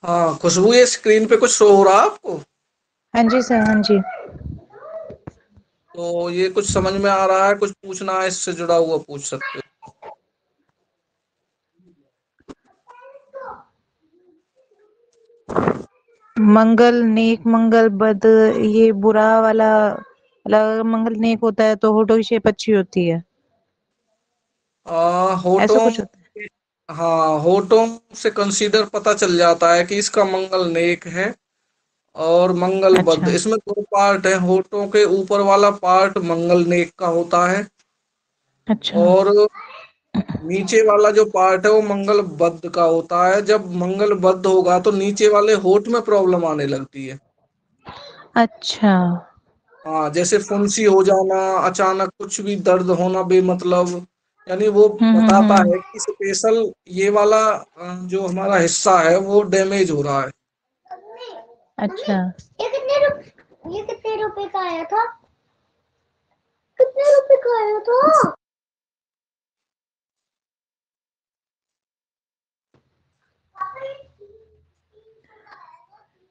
हाँ खुशबू, ये स्क्रीन पे कुछ शो हो रहा है आपको? हाँ जी सर, हाँ जी। तो ये कुछ समझ में आ रहा है, कुछ पूछना है इससे जुड़ा हुआ पूछ सकते हो। मंगल, नेक मंगल बद, ये बुरा वाला। अगर मंगल नेक होता है तो होठों की शेप अच्छी होती है। ऐसा होठों। कुछ होता है। हाँ, होठों से कंसीडर पता चल जाता है कि इसका मंगल नेक है और मंगल बद। अच्छा। इसमें दो पार्ट है, होठों के ऊपर वाला पार्ट मंगल नेक का होता है अच्छा। और नीचे वाला जो पार्ट है वो मंगल बद का होता है। जब मंगल बद होगा तो नीचे वाले होठ में प्रॉब्लम आने लगती है। अच्छा। हाँ, जैसे फुंसी हो जाना, अचानक कुछ भी दर्द होना बेमतलब, यानी वो बताता हम्म। है कि स्पेशल ये वाला जो हमारा हिस्सा है वो डैमेज हो रहा है। अच्छा। ये कितने रुपए का आया था? कितने रुपए का आया था?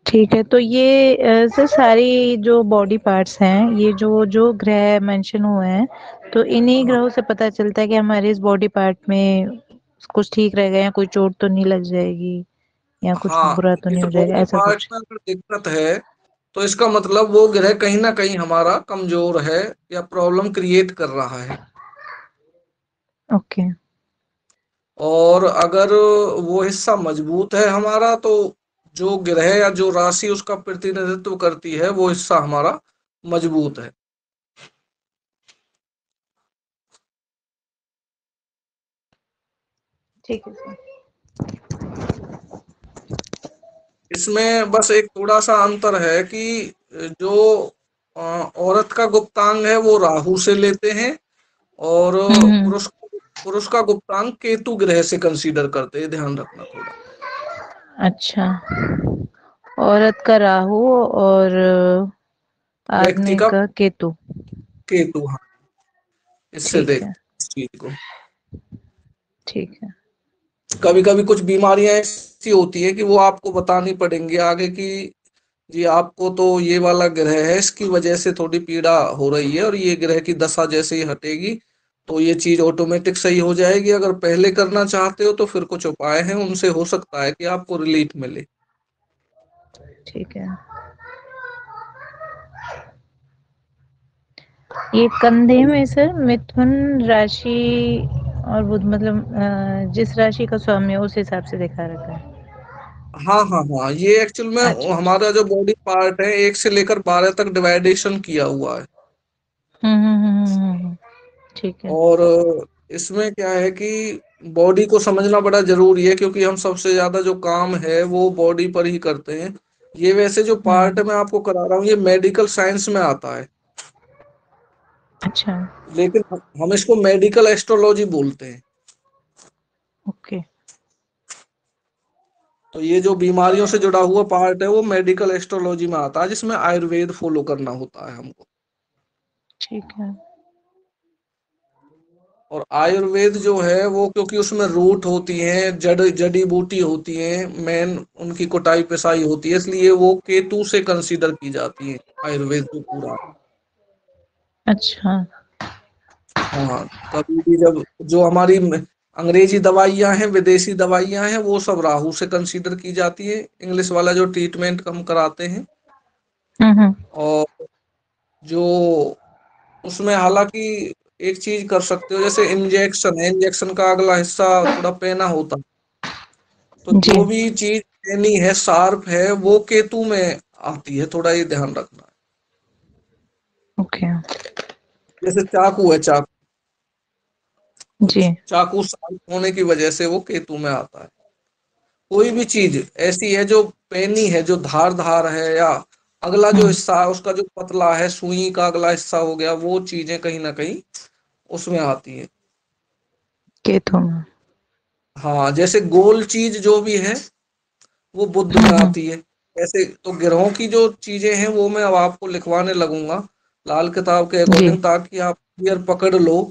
ठीक है, तो ये सर सारी जो बॉडी पार्ट्स हैं, ये जो जो ग्रह मेंशन हुए हैं, तो इन्हीं हाँ ग्रहों से पता चलता है कि हमारे इस बॉडी पार्ट में कुछ ठीक रहेगा या कोई चोट तो नहीं लग जाएगी या कुछ हाँ, बुरा तो इस नहीं हो जाएगा, बॉडी ऐसा पार्ट कुछ। में अगर दिक्कत है तो इसका मतलब वो ग्रह कहीं ना कहीं हमारा कमजोर है या प्रॉब्लम क्रिएट कर रहा है। ओके। और अगर वो हिस्सा मजबूत है हमारा तो जो ग्रह या जो राशि उसका प्रतिनिधित्व करती है वो हिस्सा हमारा मजबूत है। ठीक है सर। इसमें बस एक थोड़ा सा अंतर है कि जो औरत का गुप्तांग है वो राहु से लेते हैं और हम्म। पुरुष पुरुष का गुप्तांग केतु ग्रह से कंसीडर करते हैं, ध्यान रखना थोड़ा। अच्छा। औरत का राहु और व्यक्ति आदमी का का केतु। केतु, हाँ। इससे ठीक है। देखते हैं इस चीज को। ठीक है। कभी कभी कुछ बीमारियां ऐसी होती है कि वो आपको बतानी पड़ेंगी आगे की, जी आपको तो ये वाला ग्रह है, इसकी वजह से थोड़ी पीड़ा हो रही है और ये ग्रह की दशा जैसे ही हटेगी तो ये चीज ऑटोमेटिक सही हो जाएगी। अगर पहले करना चाहते हो तो फिर कुछ उपाय हैं, उनसे हो सकता है कि आपको रिलीफ मिले। ठीक है। ये कंधे में सर मिथुन राशि और बुध, मतलब जिस राशि का स्वामी है उस हिसाब से दिखा रखा है। हाँ हाँ हाँ, ये एक्चुअल में अच्छा अच्छा। हमारा जो बॉडी पार्ट है 1 से लेकर 12 तक डिवाइडेशन किया हुआ है। हम्म। ठीक है। और इसमें क्या है कि बॉडी को समझना बड़ा जरूरी है क्योंकि हम सबसे ज्यादा जो काम है वो बॉडी पर ही करते हैं। ये वैसे जो पार्ट हम्म। मैं आपको करा रहा हूँ ये मेडिकल साइंस में आता है, अच्छा। लेकिन हम इसको मेडिकल एस्ट्रोलॉजी बोलते हैं। ओके। तो ये जो बीमारियों से जुड़ा हुआ पार्ट है वो मेडिकल एस्ट्रोलॉजी में आता है, जिसमें आयुर्वेद फॉलो करना होता है हमको। ठीक है। और आयुर्वेद जो है वो क्योंकि उसमें रूट होती हैं, जड़ी बूटी होती हैं, मेन उनकी कुटाई पिसाई होती है, इसलिए वो केतु से कंसीडर की जाती है आयुर्वेद जो पूरा। अच्छा। हाँ, कभी भी जब जो हमारी अंग्रेजी दवाइयां हैं, विदेशी दवाइयां हैं, वो सब राहु से कंसीडर की जाती है, इंग्लिश वाला जो ट्रीटमेंट हम कराते हैं। हम्म। और जो उसमें हालांकि एक चीज कर सकते हो, जैसे इंजेक्शन है, इंजेक्शन का अगला हिस्सा थोड़ा पेना होता है, तो जी। जो भी चीज पेनी है, शार्प है, वो केतु में आती है, थोड़ा ये ध्यान रखना है। ओके। जैसे चाकू है, चाकू, तो जी। चाकू शार्प होने की वजह से वो केतु में आता है। कोई भी चीज ऐसी है जो पेनी है, जो धार धार है, या अगला जो हम्म। हिस्सा है उसका जो पतला है, सुई का अगला हिस्सा हो गया, वो चीजें कहीं ना कहीं उसमें आती हैं। केतु में। हाँ, जैसे गोल चीज जो भी है वो बुद्ध में हम्म। आती है। ऐसे तो ग्रहों की जो चीजें हैं वो मैं अब आपको लिखवाने लगूंगा लाल किताब के जी। अकॉर्डिंग, ताकि आप क्लियर पकड़ लो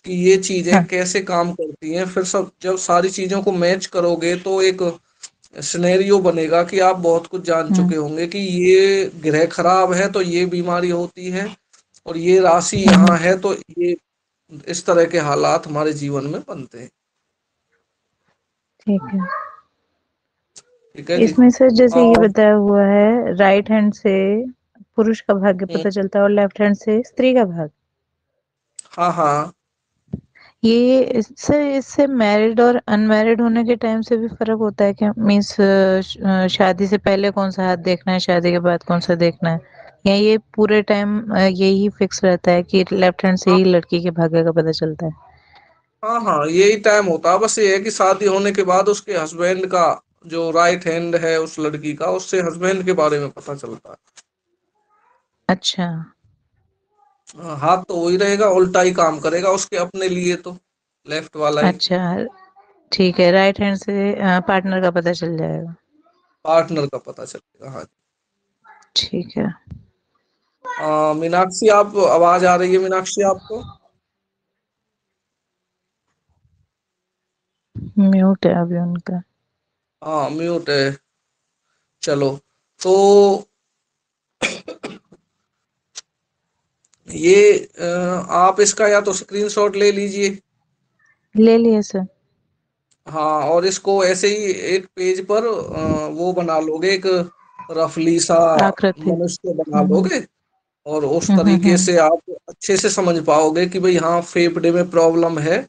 कि ये चीजें हाँ। कैसे काम करती हैं। फिर सब जब सारी चीजों को मैच करोगे तो एक सिनेरियो बनेगा कि आप बहुत कुछ जान हम्म चुके होंगे कि ये ग्रह खराब है तो ये बीमारी होती है, और ये राशि हम्म, यहाँ है तो ये इस तरह के हालात हमारे जीवन में बनते हैं। ठीक है। ठीक है जी। इसमें सर जैसे ये और बताया हुआ है, राइट हैंड से पुरुष का भाग्य हम्म, पता चलता है और लेफ्ट हैंड से स्त्री का भाग्य। हाँ हाँ ये इससे इससे मैरिड और अनमैरिड होने के टाइम से भी फर्क होता है क्या? मीन्स शादी से पहले कौन सा हाथ देखना है, शादी के बाद कौन सा देखना है, या ये पूरे टाइम यही फिक्स रहता है कि लेफ्ट हैंड से हाँ ही लड़की के भाग्य का पता चलता है? हाँ हाँ, यही टाइम होता है। बस ये है कि शादी होने के बाद उसके हस्बैंड का, जो राइट हैंड है उस लड़की का, उससे हस्बैंड के बारे में पता चलता है। अच्छा। हाथ तो वही रहेगा, उल्टा ही काम करेगा उसके अपने लिए तो, लेफ्ट वाला ही। अच्छा, ठीक है, राइट हैंड से पार्टनर का पता चल जाएगा। पार्टनर का पता चलेगा, हाँ। ठीक है। मीनाक्षी, आप आवाज आ रही है मीनाक्षी आपको? म्यूट है अभी उनका। हाँ, म्यूट है। चलो, तो ये आप इसका या तो स्क्रीनशॉट ले लीजिए। ले लिए सर। हाँ, और इसको ऐसे ही एक पेज पर वो बना लोगे, एक रफली सा आकृति। मनुष्य बना हम्म लोगे, और उस तरीके हम्म से आप अच्छे से समझ पाओगे कि भाई हाँ, फेफड़े में प्रॉब्लम है।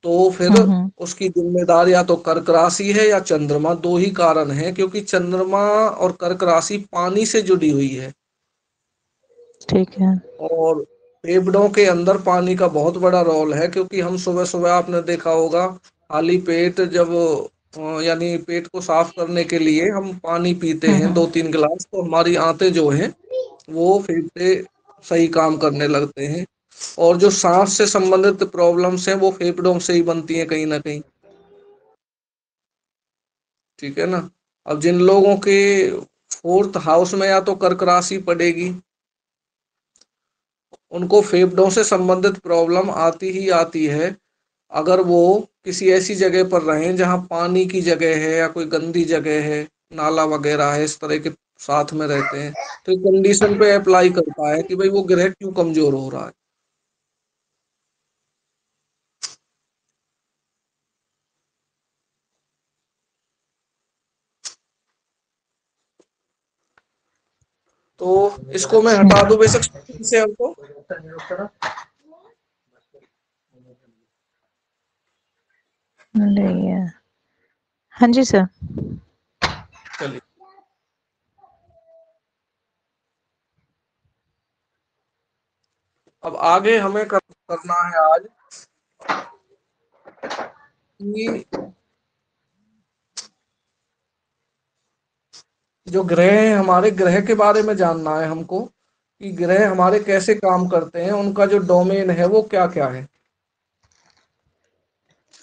तो फिर हम्म, उसकी जिम्मेदार या तो कर्क राशि है या चंद्रमा, दो ही कारण है, क्योंकि चंद्रमा और कर्क राशि पानी से जुड़ी हुई है। ठीक है। और फेफड़ों के अंदर पानी का बहुत बड़ा रोल है, क्योंकि हम सुबह सुबह, आपने देखा होगा, खाली पेट जब यानी पेट को साफ करने के लिए हम पानी पीते हैं हम्म, 2-3 गिलास, तो हमारी आंतें जो हैं वो फेफड़े सही काम करने लगते हैं। और जो सांस से संबंधित प्रॉब्लम्स हैं वो फेफड़ों से ही बनती हैं कहीं ना कहीं। ठीक है ना? अब जिन लोगों के फोर्थ हाउस में या तो कर्क राशि पड़ेगी, उनको फेफड़ों से संबंधित प्रॉब्लम आती ही आती है। अगर वो किसी ऐसी जगह पर रहें जहाँ पानी की जगह है या कोई गंदी जगह है, नाला वगैरह है, इस तरह के साथ में रहते हैं, तो ये कंडीशन पे अप्लाई करता है कि भाई वो ग्रह क्यों कमजोर हो रहा है। तो इसको मैं हटा दूं बेशक से हमको। नहीं है। हाँ जी सर। चलिए, अब आगे हमें करना है आज कि जो ग्रह हैं, हमारे ग्रह के बारे में जानना है हमको, कि ग्रह हमारे कैसे काम करते हैं, उनका जो डोमेन है वो क्या क्या है।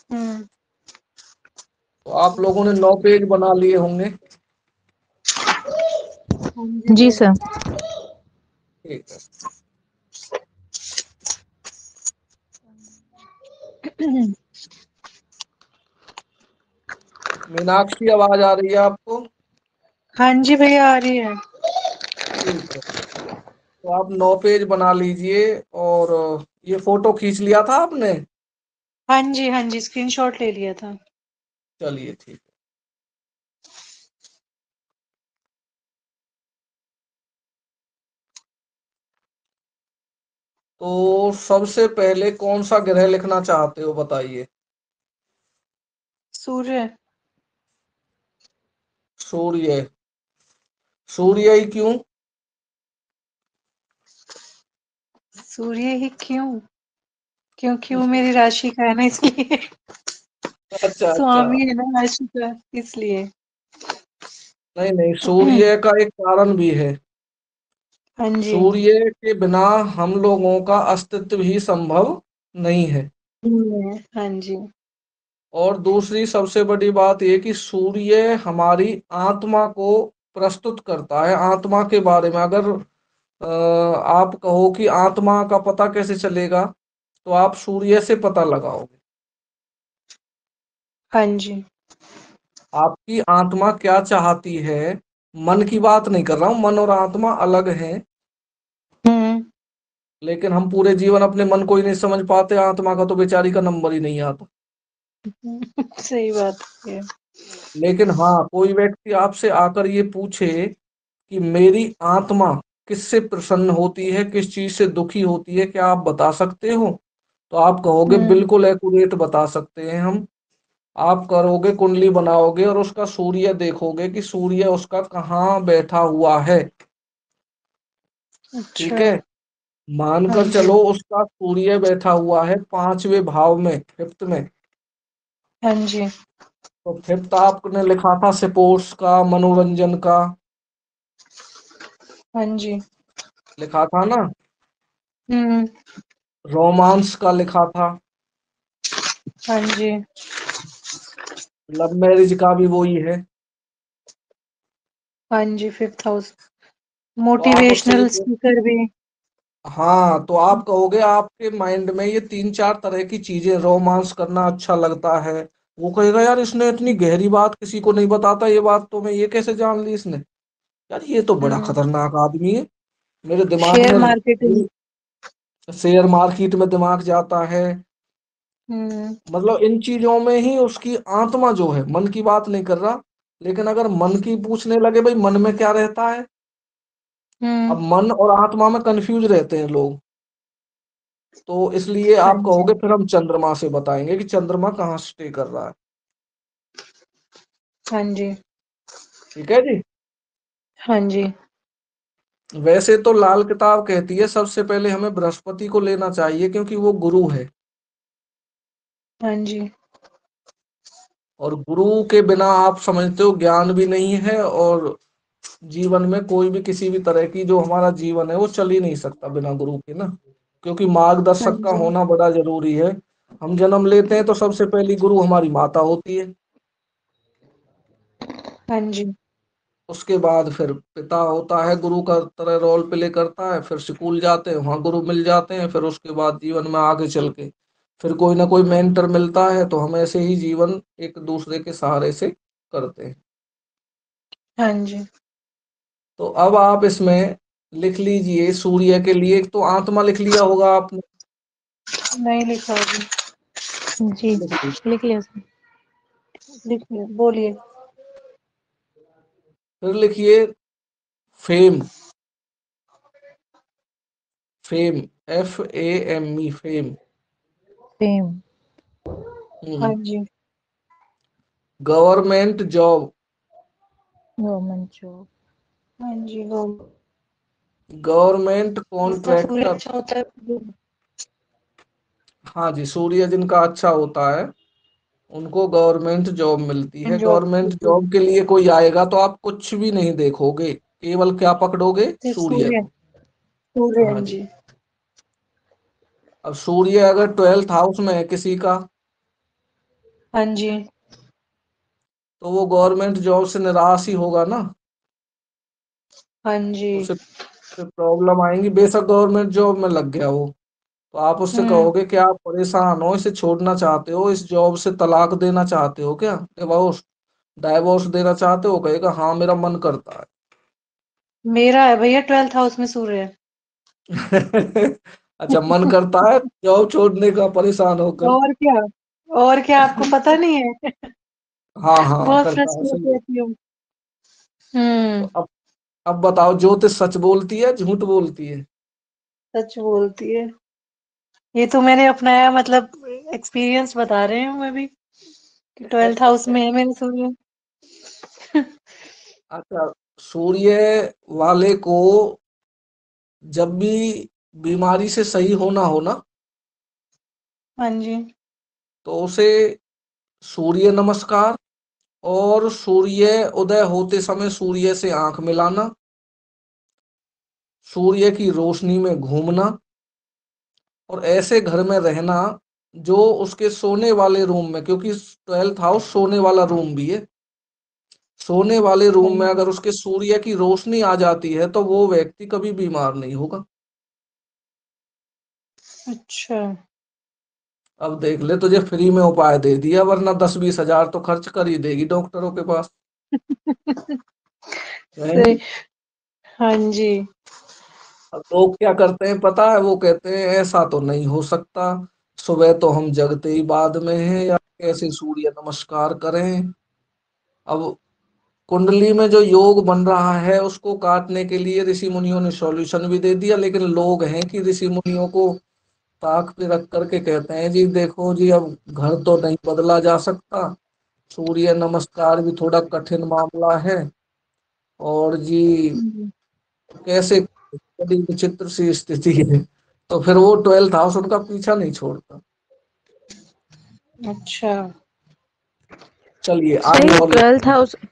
हम्म, तो आप लोगों ने 9 पेज बना लिए होंगे। जी सर। ठीक है। मीनाक्षी, आवाज आ रही है आपको? हाँ जी भैया, आ रही है। ठीक है, तो आप 9 पेज बना लीजिए। और ये फोटो खींच लिया था आपने? हाँ जी, स्क्रीनशॉट ले लिया था। चलिए, ठीक है। तो सबसे पहले कौन सा ग्रह लिखना चाहते हो, बताइए। सूर्य। सूर्य। सूर्य ही क्यों? सूर्य ही क्यों? क्योंकि वो मेरी राशि का है ना, इसलिए। अच्छा अच्छा। स्वामी है ना राशि का, इसलिए। नहीं नहीं, सूर्य का एक कारण भी है। हाँ जी। सूर्य के बिना हम लोगों का अस्तित्व ही संभव नहीं है। हाँ जी। और दूसरी सबसे बड़ी बात यह कि सूर्य हमारी आत्मा को प्रस्तुत करता है। आत्मा के बारे में अगर आप कहो कि आत्मा का पता कैसे चलेगा, तो आप सूर्य से पता लगाओगे। हाँ जी। आपकी आत्मा क्या चाहती है, मन की बात नहीं कर रहा हूं, मन और आत्मा अलग हैं। हम्म। लेकिन हम पूरे जीवन अपने मन को ही नहीं समझ पाते, आत्मा का तो बेचारी का नंबर ही नहीं आता। सही बात है। लेकिन हाँ, कोई व्यक्ति आपसे आकर ये पूछे कि मेरी आत्मा किससे प्रसन्न होती है, किस चीज से दुखी होती है, क्या आप बता सकते हो? तो आप कहोगे हम्म। बिल्कुल एक्यूरेट बता सकते हैं हम। आप करोगे कुंडली बनाओगे और उसका सूर्य देखोगे कि सूर्य उसका कहाँ बैठा हुआ है। अच्छा। ठीक है, हाँ मानकर जी। चलो उसका सूर्य बैठा हुआ है पांचवें भाव में, फिफ्थ में। हाँ जी। तो फिफ्थ आपने लिखा था स्पोर्ट्स का, मनोरंजन का, हाँ जी। लिखा था ना। हम्म। रोमांस का लिखा था। हाँ जी। लव मैरिज का भी वही है। हाँ जी, 5th हाउस। तो आप उससे मोटिवेशनल स्पीकर भी। हाँ, तो आप कहोगे आपके माइंड में ये तीन चार तरह की चीजें, रोमांस करना अच्छा लगता है। वो कहेगा यार इसने इतनी गहरी बात किसी को नहीं बताता, ये बात तो मैं ये कैसे जान ली इसने। यार ये तो बड़ा हम्म। खतरनाक आदमी है। मेरे दिमाग शेयर में मार्केटिंग। शेयर मार्केट में दिमाग जाता है। हम्म। मतलब इन चीजों में ही उसकी आत्मा जो है, मन की बात नहीं कर रहा। लेकिन अगर मन की पूछने लगे भाई मन में क्या रहता है, अब हम्म। मन और आत्मा में कंफ्यूज रहते हैं लोग। तो इसलिए हाँ आप जी। कहोगे फिर हम चंद्रमा से बताएंगे कि चंद्रमा कहाँ स्टे कर रहा है। हाँ जी। ठीक है जी। हाँ जी। वैसे तो लाल किताब कहती है सबसे पहले हमें बृहस्पति को लेना चाहिए क्योंकि वो गुरु है। हाँ जी। और गुरु के बिना आप समझते हो ज्ञान भी नहीं है, और जीवन में कोई भी किसी भी तरह की जो हमारा जीवन है वो चल ही नहीं सकता बिना गुरु के ना। क्योंकि हाँ मार्गदर्शक का जी। होना बड़ा जरूरी है। हम जन्म लेते हैं तो सबसे पहली गुरु हमारी माता होती है। हाँ जी। उसके बाद फिर पिता होता है, गुरु का तरह रोल प्ले करता है, फिर स्कूल जाते हैं वहाँ गुरु मिल जाते हैं, फिर उसके बाद जीवन में आगे चल के फिर कोई ना कोई मेंटर मिलता है, तो हम ऐसे ही जीवन एक दूसरे के सहारे से करते हैं। हाँ जी। तो अब आप इसमें लिख लीजिए सूर्य के लिए तो आत्मा लिख लिया होगा आपने। नहीं लिखा अभी। जी। लिख लीजिए। लिख लिया सर। लिख लिया, बोलिए। फिर लिखिए fame. Fame, FAME, fame. Same. हाँ हम्म। जी। Government job. Government job. हाँ जी, वो गवर्नमेंट जिसका सूर्य कॉन्ट्रैक्टर। अच्छा होता है। हाँ जी, सूर्य जिनका अच्छा होता है उनको गवर्नमेंट जॉब मिलती है। जॉब। गवर्नमेंट जॉब के लिए कोई आएगा तो आप कुछ भी नहीं देखोगे, केवल क्या पकड़ोगे, सिर्फ सूर्य सूर्य। को। सूर्य, हाँ हाँ जी। जी। अब सूर्य अगर 12th हाउस में है किसी का, हाँ जी। तो वो गवर्नमेंट जॉब से निराश ही होगा ना। हाँ जी। उसे प्रॉब्लम आएंगी, बेशक गवर्नमेंट जॉब में लग गया वो। तो आप उससे हम्म। कहोगे कि आप परेशान हो, इसे छोड़ना चाहते हो, इस जॉब से तलाक देना चाहते हो क्या, डिवोर्स, डाइवोर्स देना चाहते हो, कहेगा हाँ मेरा मन करता है। मेरा है भैया 12th हाउस में सूर्य। अच्छा, मन करता है जॉब छोड़ने का परेशान होकर। और क्या। और क्या, आपको पता नहीं है। हाँ हाँ, बहुत करता है, फ्रस्ट्रेट सही है। रहती हूँ। तो हम्म। अब बताओ ज्योतिष सच बोलती है झूठ बोलती है? सच बोलती है। ये तो मैंने अपनाया, मतलब एक्सपीरियंस बता रहे हूँ मैं भी, कि 12th हाउस में है मेरे सूर्य। अच्छा, सूर्य वाले को जब भी बीमारी से सही होना हो ना, हाँ जी। तो उसे सूर्य नमस्कार और सूर्य उदय होते समय सूर्य से आंख मिलाना, सूर्य की रोशनी में घूमना, और ऐसे घर में रहना जो उसके सोने वाले रूम में, क्योंकि 12th हाउस सोने वाला रूम भी है, सोने वाले हाँ रूम में जी। अगर उसके सूर्य की रोशनी आ जाती है तो वो व्यक्ति कभी बीमार नहीं होगा। अच्छा। अब देख ले, तुझे फ्री में उपाय दे दिया, वरना 10-20 हजार तो खर्च कर ही देगी डॉक्टरों के पास। सही। हैं? हाँ जी। अब लोग क्या करते हैं पता है, वो कहते हैं ऐसा तो नहीं हो सकता, सुबह तो हम जगते ही बाद में हैं, या कैसे सूर्य नमस्कार करें। अब कुंडली में जो योग बन रहा है उसको काटने के लिए ऋषि मुनियों ने सॉल्यूशन भी दे दिया, लेकिन लोग हैं कि ऋषि मुनियों को ताक पे रख करके कहते हैं जी देखो जी, अब घर तो नहीं बदला जा सकता, सूर्य नमस्कार भी थोड़ा कठिन मामला है, और जी हम्म। कैसे, बड़ी विचित्र सी स्थिति है। तो फिर वो 12th हाउस उनका पीछा नहीं छोड़ता। अच्छा। चलिए सही। आगे और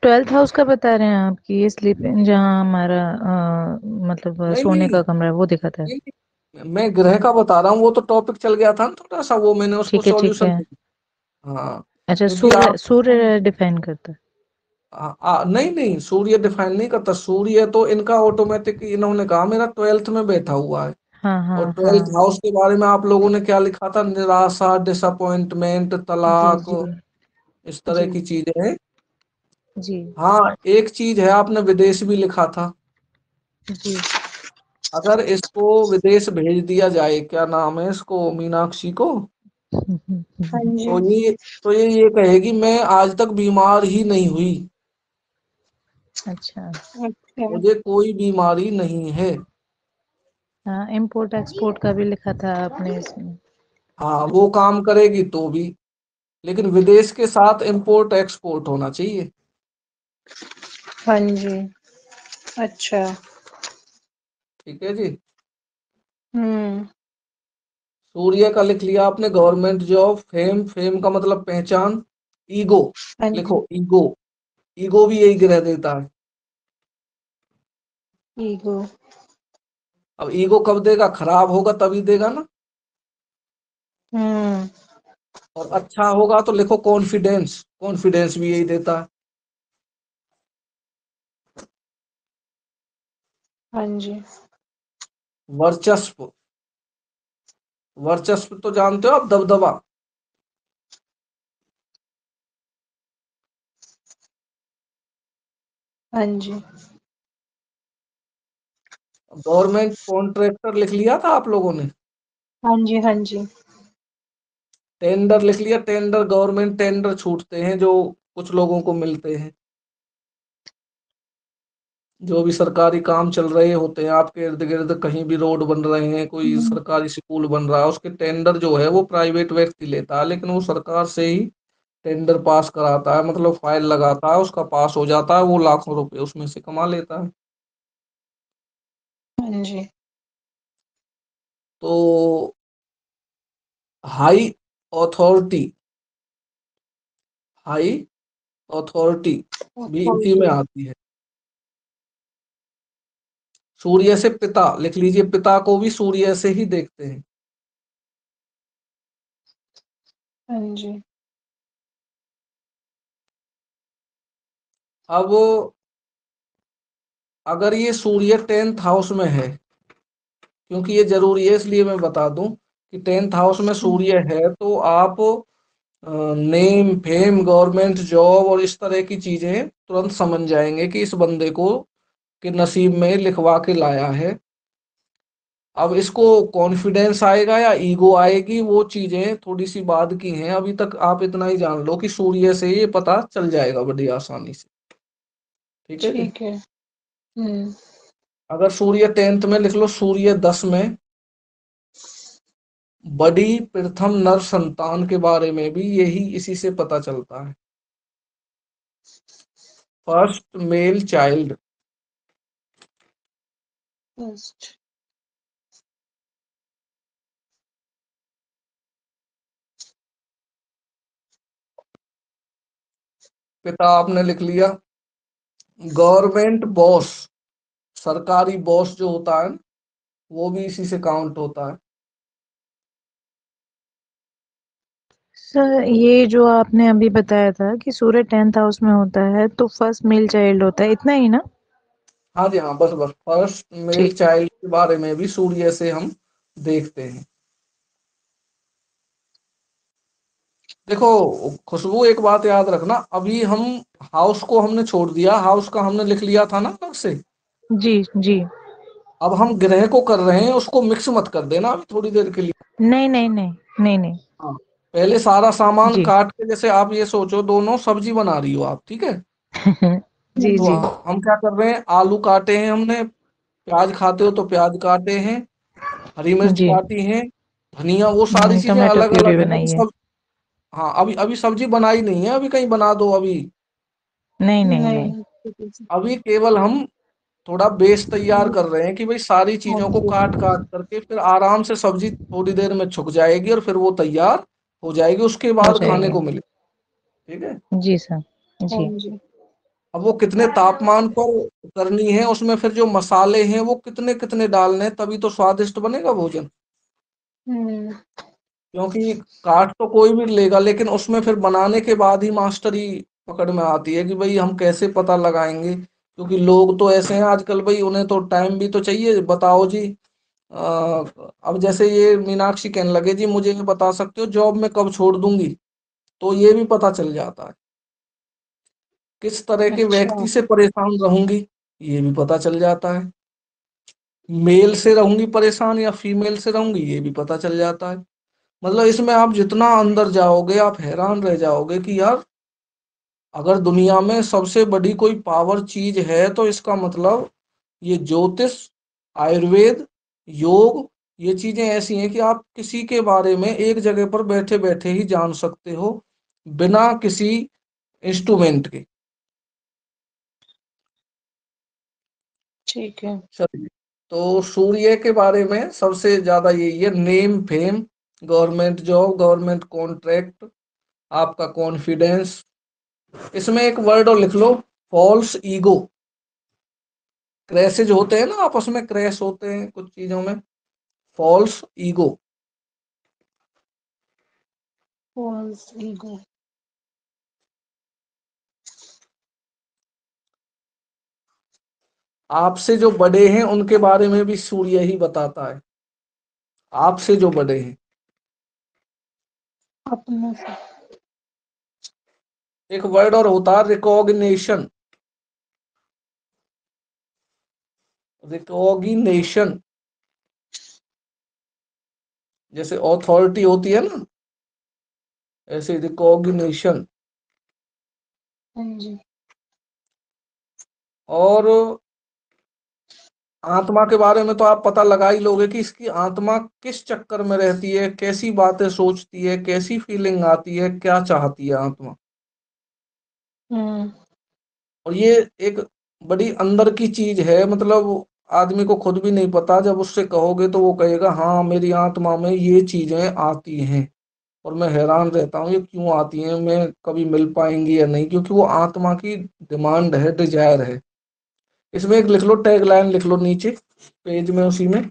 ट्वेल्थ हाउस का बता रहे हैं आपकी, ये स्लीप जहाँ हमारा मतलब नहीं सोने नहीं, का कमरा है वो दिखाता है। नहीं, मैं ग्रह का बता रहा हूँ, वो तो टॉपिक चल गया था ना थोड़ा सा, वो मैंने उसको ठीक है, ठीक सॉल्यूशन है। दिया। हाँ, अच्छा, क्योंकि सूर्य आप सूर्य डिफाइन करता है। नहीं नहीं, सूर्य डिफाइन नहीं करता, सूर्य तो इनका ऑटोमेटिक, इन्होंने कहा मेरा 12th में बैठा हुआ है। हाँ, और हाँ, 12th हाउस हाँ। के बारे में आप लोगों ने क्या लिखा था, निराशा, डिसअपॉइंटमेंट, जी, तलाक, जी, इस तरह जी, की चीजें हैं। जी, हाँ, एक चीज है, आपने विदेश भी लिखा था। जी। अगर इसको विदेश भेज दिया जाए, क्या नाम है इसको, मीनाक्षी को, हाँ जी। तो ये कहेगी मैं आज तक बीमार ही नहीं हुई, अच्छा। अच्छा। मुझे कोई बीमारी नहीं है। हाँ, इम्पोर्ट एक्सपोर्ट का भी लिखा था आपने इसमें। हाँ, वो काम करेगी तो भी, लेकिन विदेश के साथ इंपोर्ट एक्सपोर्ट होना चाहिए। हाँ जी। अच्छा। ठीक है जी। हम्म। सूर्य का लिख लिया आपने, गवर्नमेंट जॉब, फेम, फेम का मतलब पहचान, ईगो, हाँ जी। लिखो ईगो, ईगो भी यही ग्रह देता है। ईगो। अब ईगो कब देगा, खराब होगा तभी देगा ना। हम्म। और अच्छा होगा तो लिखो कॉन्फिडेंस, कॉन्फिडेंस भी यही देता है। हाँ जी। वर्चस्व, वर्चस्व तो जानते हो आप, दबदबा। हाँ जी। गवर्नमेंट कॉन्ट्रैक्टर लिख लिया था आप लोगों ने। हाँ जी। हाँ जी। टेंडर लिख लिया, टेंडर, गवर्नमेंट टेंडर छूटते हैं जो कुछ लोगों को मिलते हैं, जो भी सरकारी काम चल रहे होते हैं आपके इर्द गिर्द, कहीं भी रोड बन रहे हैं, कोई हम्म। सरकारी स्कूल बन रहा है, उसके टेंडर जो है वो प्राइवेट व्यक्ति लेता है, लेकिन वो सरकार से ही टेंडर पास कराता है, मतलब फाइल लगाता है, उसका पास हो जाता है, वो लाखों रुपए उसमें से कमा लेता है। हाँ जी। तो हाई अथॉरिटी, हाई अथॉरिटी भी इसी में अथॉरिटी। आती है। सूर्य से पिता लिख लीजिए, पिता को भी सूर्य से ही देखते हैं। हाँ जी। अब अगर ये सूर्य 10th हाउस में है, क्योंकि ये जरूरी है इसलिए मैं बता दूं कि 10th हाउस में हम्म। सूर्य है तो आप नेम, फेम, गवर्नमेंट जॉब और इस तरह की चीजें तुरंत समझ जाएंगे कि इस बंदे को के नसीब में लिखवा के लाया है। अब इसको कॉन्फिडेंस आएगा या ईगो आएगी, वो चीजें थोड़ी सी बाद की हैं, अभी तक आप इतना ही जान लो कि सूर्य से ये पता चल जाएगा बड़ी आसानी से। ठीक है जी। ठीक है। हम्म। अगर सूर्य 10th में लिख लो, सूर्य 10 में बड़ी प्रथम नर संतान के बारे में भी यही इसी से पता चलता है, फर्स्ट मेल चाइल्ड। फर्स्ट। पिता आपने लिख लिया, गवर्नमेंट बॉस, सरकारी बॉस जो होता है वो भी इसी से काउंट होता है। सर, ये जो आपने अभी बताया था कि सूर्य 10th हाउस में होता है तो फर्स्ट मेल चाइल्ड होता है, इतना ही ना? हाँ जी हाँ, बस बस, फर्स्ट मेल ठीक। चाइल्ड के बारे में भी सूर्य से हम देखते हैं। देखो खुशबू, एक बात याद रखना, अभी हम हाउस को हमने छोड़ दिया, हाउस का हमने लिख लिया था ना अलग से। जी जी। अब हम ग्रह को कर रहे हैं, उसको मिक्स मत कर देना अभी थोड़ी देर के लिए। नहीं नहीं नहीं नहीं नहीं। हाँ, पहले सारा सामान जी। काट के, जैसे आप ये सोचो दोनों सब्जी बना रही हो आप, ठीक है। जी तो जी। हम क्या कर रहे हैं, आलू काटे हैं हमने, प्याज खाते हो तो प्याज काटे हैं, हरी मिर्च जी। काटी है, धनिया, वो सारी चीजें टोमेटो अलग प्यूरी अलग है अभी बनाई है। सब। हाँ, अभी अभी सब्जी बनाई नहीं है, अभी कहीं बना दो अभी। नहीं नहीं नहीं। नहीं। अभी केवल हम थोड़ा बेस तैयार कर रहे हैं कि भाई सारी हाँ चीजों को जी। काट काट करके फिर आराम से सब्जी थोड़ी देर में छुक जाएगी और फिर वो तैयार हो जाएगी, उसके हो बाद खाने जाएगी। को मिले। ठीक है। जी सर। हाँ जी। जी। अब वो कितने तापमान पर करनी है, उसमें फिर जो मसाले हैं वो कितने कितने डालने हैं, तभी तो स्वादिष्ट बनेगा भोजन। हम्म। क्योंकि काट तो कोई भी लेगा, लेकिन उसमें फिर बनाने के बाद ही मास्टरी पकड़ में आती है कि भाई हम कैसे पता लगाएंगे, क्योंकि लोग तो ऐसे हैं आजकल भाई, उन्हें तो टाइम भी तो चाहिए। बताओ जी, अब जैसे ये मीनाक्षी कहने लगे जी मुझे ये बता सकते हो जॉब में कब छोड़ दूंगी, तो ये भी पता चल जाता है। किस तरह के अच्छा। व्यक्ति से परेशान रहूंगी, ये भी पता चल जाता है। मेल से रहूंगी परेशान या फीमेल से रहूंगी, ये भी पता चल जाता है। मतलब इसमें आप जितना अंदर जाओगे आप हैरान रह जाओगे कि यार, अगर दुनिया में सबसे बड़ी कोई पावर चीज है तो इसका मतलब ये ज्योतिष, आयुर्वेद, योग, ये चीजें ऐसी हैं कि आप किसी के बारे में एक जगह पर बैठे बैठे ही जान सकते हो, बिना किसी इंस्ट्रूमेंट के। ठीक है। चलिए, तो सूर्य के बारे में सबसे ज्यादा यही है, name fame, government job, government contract, आपका कॉन्फिडेंस। इसमें एक वर्ड और लिख लो, फॉल्स ईगो। क्रैशेज होते हैं ना आपस में, क्रैश होते हैं कुछ चीजों में, फॉल्स ईगो। False ego. आपसे जो बड़े हैं उनके बारे में भी सूर्य ही बताता है, आपसे जो बड़े हैं। अपने से। एक वर्ड और होता है, रिकॉग्निशन। रिकॉग्निशन, जैसे ऑथोरिटी होती है ना, ऐसे रिकॉग्निशन। हाँ जी। और आत्मा के बारे में तो आप पता लगा ही लोगे कि इसकी आत्मा किस चक्कर में रहती है, कैसी बातें सोचती है, कैसी फीलिंग आती है, क्या चाहती है आत्मा। हम्म। और ये एक बड़ी अंदर की चीज है, मतलब आदमी को खुद भी नहीं पता, जब उससे कहोगे तो वो कहेगा हाँ मेरी आत्मा में ये चीजें आती हैं। और मैं हैरान रहता हूँ ये क्यों आती हैं, मैं कभी मिल पाएंगी या नहीं, क्योंकि वो आत्मा की डिमांड है, डिजायर है। इसमें एक लिख लो, टैग लाइन लिख लो नीचे पेज में उसी में,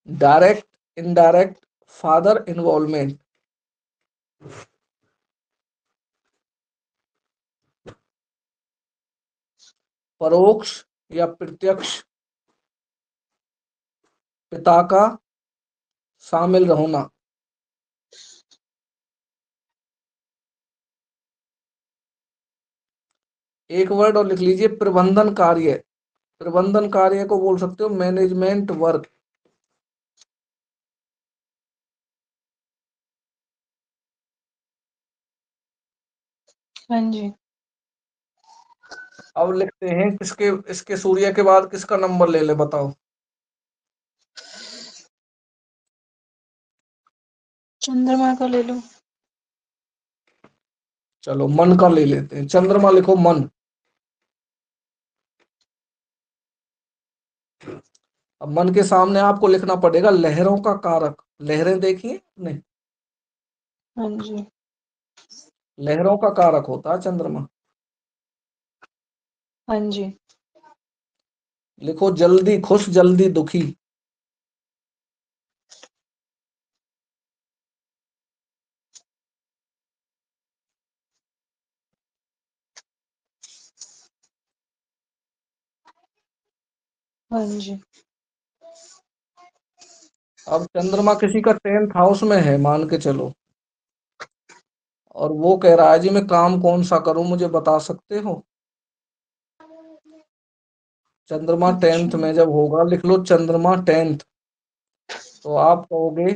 डायरेक्ट, इनडायरेक्ट, फादर इन्वॉल्वमेंट। परोक्ष या प्रत्यक्ष पिता का शामिल होना। एक वर्ड और लिख लीजिए, प्रबंधन कार्य। प्रबंधन कार्य को बोल सकते हो मैनेजमेंट वर्क। हाँ जी। अब लिखते हैं किसके, इसके सूर्य के बाद किसका नंबर ले ले बताओ। चंद्रमा का ले लो। चलो मन का ले लेते हैं, चंद्रमा लिखो मन। अब मन के सामने आपको लिखना पड़ेगा लहरों का कारक। लहरें देखिए नहीं, हाँ जी। लहरों का कारक होता है चंद्रमा। हाँ जी। लिखो जल्दी खुश जल्दी दुखी। हाँ जी। अब चंद्रमा किसी का 10th हाउस में है मान के चलो, और वो कह रहा है जी मैं काम कौन सा करूं मुझे बता सकते हो। चंद्रमा अच्छा। 10th में जब होगा, लिख लो चंद्रमा 10th, तो आप कहोगे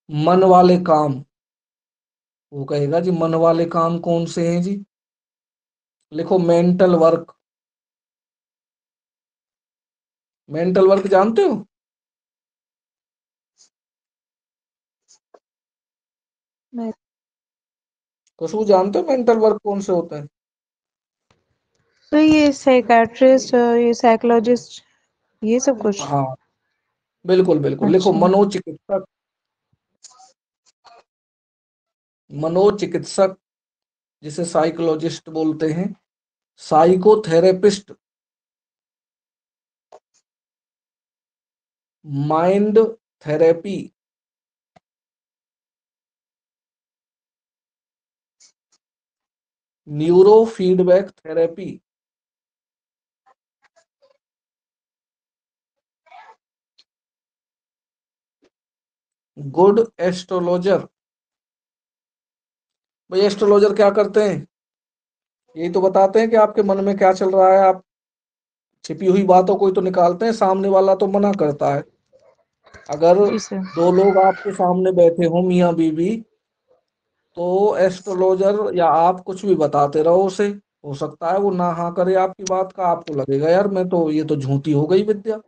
मन वाले काम। वो कहेगा जी मन वाले काम कौन से हैं जी, लिखो मेंटल वर्क। मेंटल वर्क जानते हो? मैं खुशबू जानते हो मेंटल वर्क कौन से होते हैं? तो ये साइकाट्रिस्ट, ये साइकोलॉजिस्ट, ये सब कुछ। हाँ बिल्कुल बिल्कुल, लिखो अच्छा। मनोचिकित्सक। मनोचिकित्सक जिसे साइकोलॉजिस्ट बोलते हैं, psychotherapist, mind therapy, neuro feedback therapy, good astrologer. भाई एस्ट्रोलॉजर क्या करते हैं? यही तो बताते हैं कि आपके मन में क्या चल रहा है, आप छिपी हुई बातों को ही तो निकालते हैं, सामने वाला तो मना करता है। अगर जी सर। दो लोग आपके सामने बैठे हो मियाँ बीवी, तो एस्ट्रोलॉजर या आप कुछ भी बताते रहो उसे, हो सकता है वो ना हाँ करे आपकी बात का, आपको लगेगा यार मैं तो, ये तो झूठी हो गई विद्या,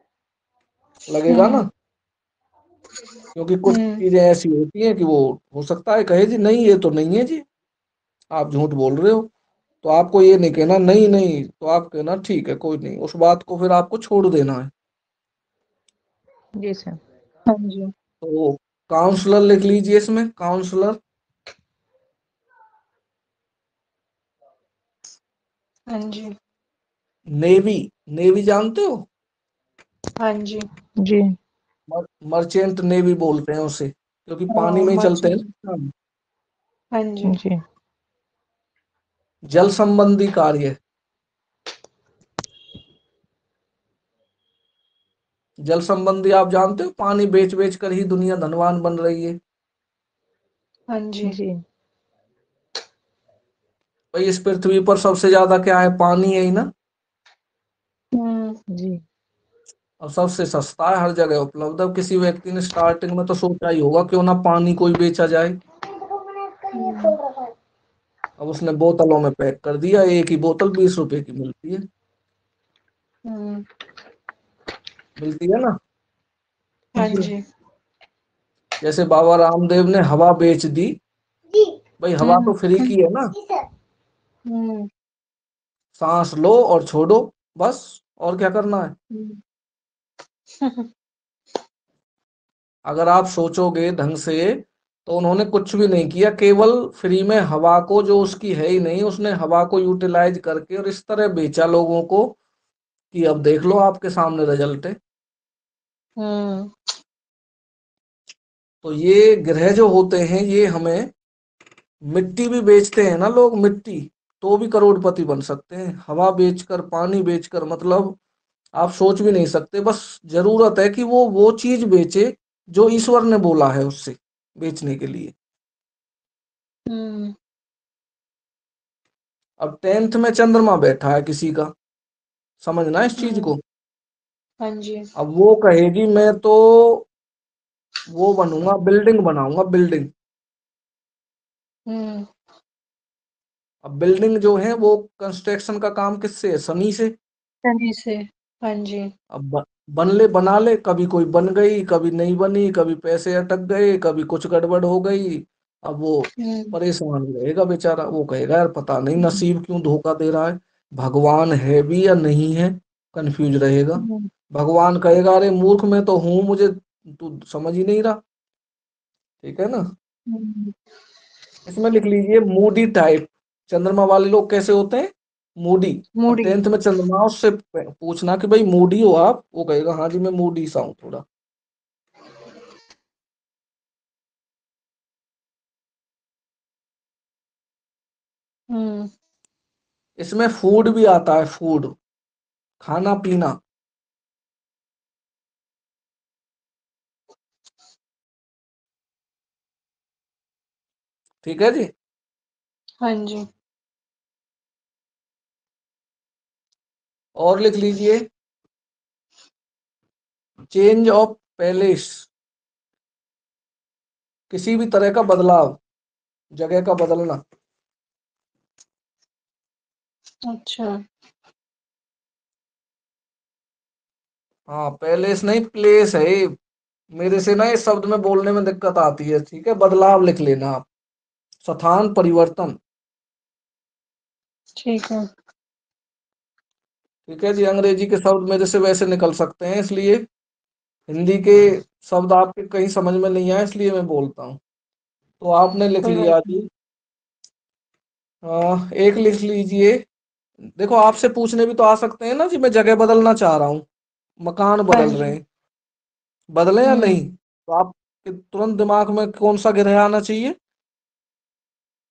लगेगा हम्म। ना। क्योंकि कुछ हम्म। चीजें ऐसी होती हैं कि वो हो सकता है कहे जी नहीं ये तो नहीं है जी, आप झूठ बोल रहे हो। तो आपको ये नहीं कहना नहीं नहीं, तो आप कहना ठीक है कोई नहीं, उस बात को फिर आपको छोड़ देना है। जी सर। हाँ जी। तो काउंसलर लिख लीजिए इसमें, काउंसलर। हाँ जी। नेवी, नेवी जानते हो? हाँ जी। जी। मर्चेंट नेवी बोलते हैं उसे, क्योंकि पानी हाँ में ही चलते हैं मर्चेंट। ना काम। हाँ जी। जी। जल संबंधी कार्य, जल संबंधी आप जानते हो, पानी बेच बेच कर ही दुनिया धनवान बन रही है। हाँ जी। जी। भाई इस पृथ्वी पर सबसे ज्यादा क्या है, पानी है ही ना। हम्म। जी। और सबसे सस्ता है, हर जगह उपलब्ध है। अब किसी व्यक्ति ने स्टार्टिंग में तो सोचा ही होगा क्यों ना पानी कोई बेचा जाए। हम्म। अब उसने बोतलों में पैक कर दिया, एक ही बोतल 20 रुपए की मिलती है। हम्म। मिलती है ना। हाँ जी। जी। जैसे बाबा रामदेव ने हवा बेच दी, भाई हवा तो हम्म। फ्री की है ना। हम्म। सांस लो और छोड़ो, बस, और क्या करना है। हम्म। अगर आप सोचोगे ढंग से, तो उन्होंने कुछ भी नहीं किया, केवल फ्री में हवा को, जो उसकी है ही नहीं, उसने हवा को यूटिलाइज करके और इस तरह बेचा लोगों को कि अब देख लो आपके सामने रिजल्ट है। हम्म। तो ये ग्रह जो होते हैं ये हमें, मिट्टी भी बेचते हैं ना लोग, मिट्टी, तो भी करोड़पति बन सकते हैं, हवा बेचकर, पानी बेचकर, मतलब आप सोच भी नहीं सकते। बस जरूरत है कि वो चीज बेचे जो ईश्वर ने बोला है उससे बेचने के लिए। हम्म। अब 10th में चंद्रमा बैठा है किसी का, समझना इस चीज हम्म। को। हाँ जी। अब वो कहेगी मैं तो वो बनूंगा, बिल्डिंग बनाऊंगा, बिल्डिंग। हम्म। अब बिल्डिंग जो है वो कंस्ट्रक्शन का काम किससे है, शनि से। शनि से। हाँ जी। अब बन ले बना ले, कभी कोई बन गई, कभी नहीं बनी, कभी पैसे अटक गए, कभी कुछ गड़बड़ हो गई। अब वो हम्म। परेशान रहेगा बेचारा, वो कहेगा यार पता नहीं हम्म। नसीब क्यों धोखा दे रहा है, भगवान है भी या नहीं है, कंफ्यूज रहेगा। हम्म। भगवान कहेगा अरे मूर्ख मैं तो हूं, मुझे तू समझ ही नहीं रहा। ठीक है ना। हम्म। इसमें लिख लीजिए मूडी टाइप। चंद्रमा वाले लोग कैसे होते हैं, मूडी। अब मूडी। 10th में चंद्रमा, उससे पूछना कि भाई मूडी हो आप, वो कहेगा हाँ जी मैं मूडी सा हूँ थोड़ा। हम्म। इसमें फूड भी आता है, फूड, खाना पीना। ठीक है जी। हाँ जी। और लिख लीजिए, चेंज ऑफ पैलेस, किसी भी तरह का बदलाव, जगह का बदलना। अच्छा। हाँ, पैलेस नहीं, प्लेस है ये। मेरे से ना इस शब्द में बोलने में दिक्कत आती है, ठीक है, बदलाव लिख लेना आप, स्थान परिवर्तन। ठीक है। ठीक है जी, अंग्रेजी के शब्द मेरे से वैसे निकल सकते हैं, इसलिए हिंदी के शब्द आपके कहीं समझ में नहीं आए, इसलिए मैं बोलता हूँ। तो आपने लिख कोई बात लिया नहीं। जी। एक लिख लीजिए। देखो, आपसे पूछने भी तो आ सकते हैं ना जी, मैं जगह बदलना चाह रहा हूँ, मकान हाँ बदल रहे जी। हैं, बदले या हम्म। नहीं, तो आप तुरंत दिमाग में कौन सा ग्रह आना चाहिए?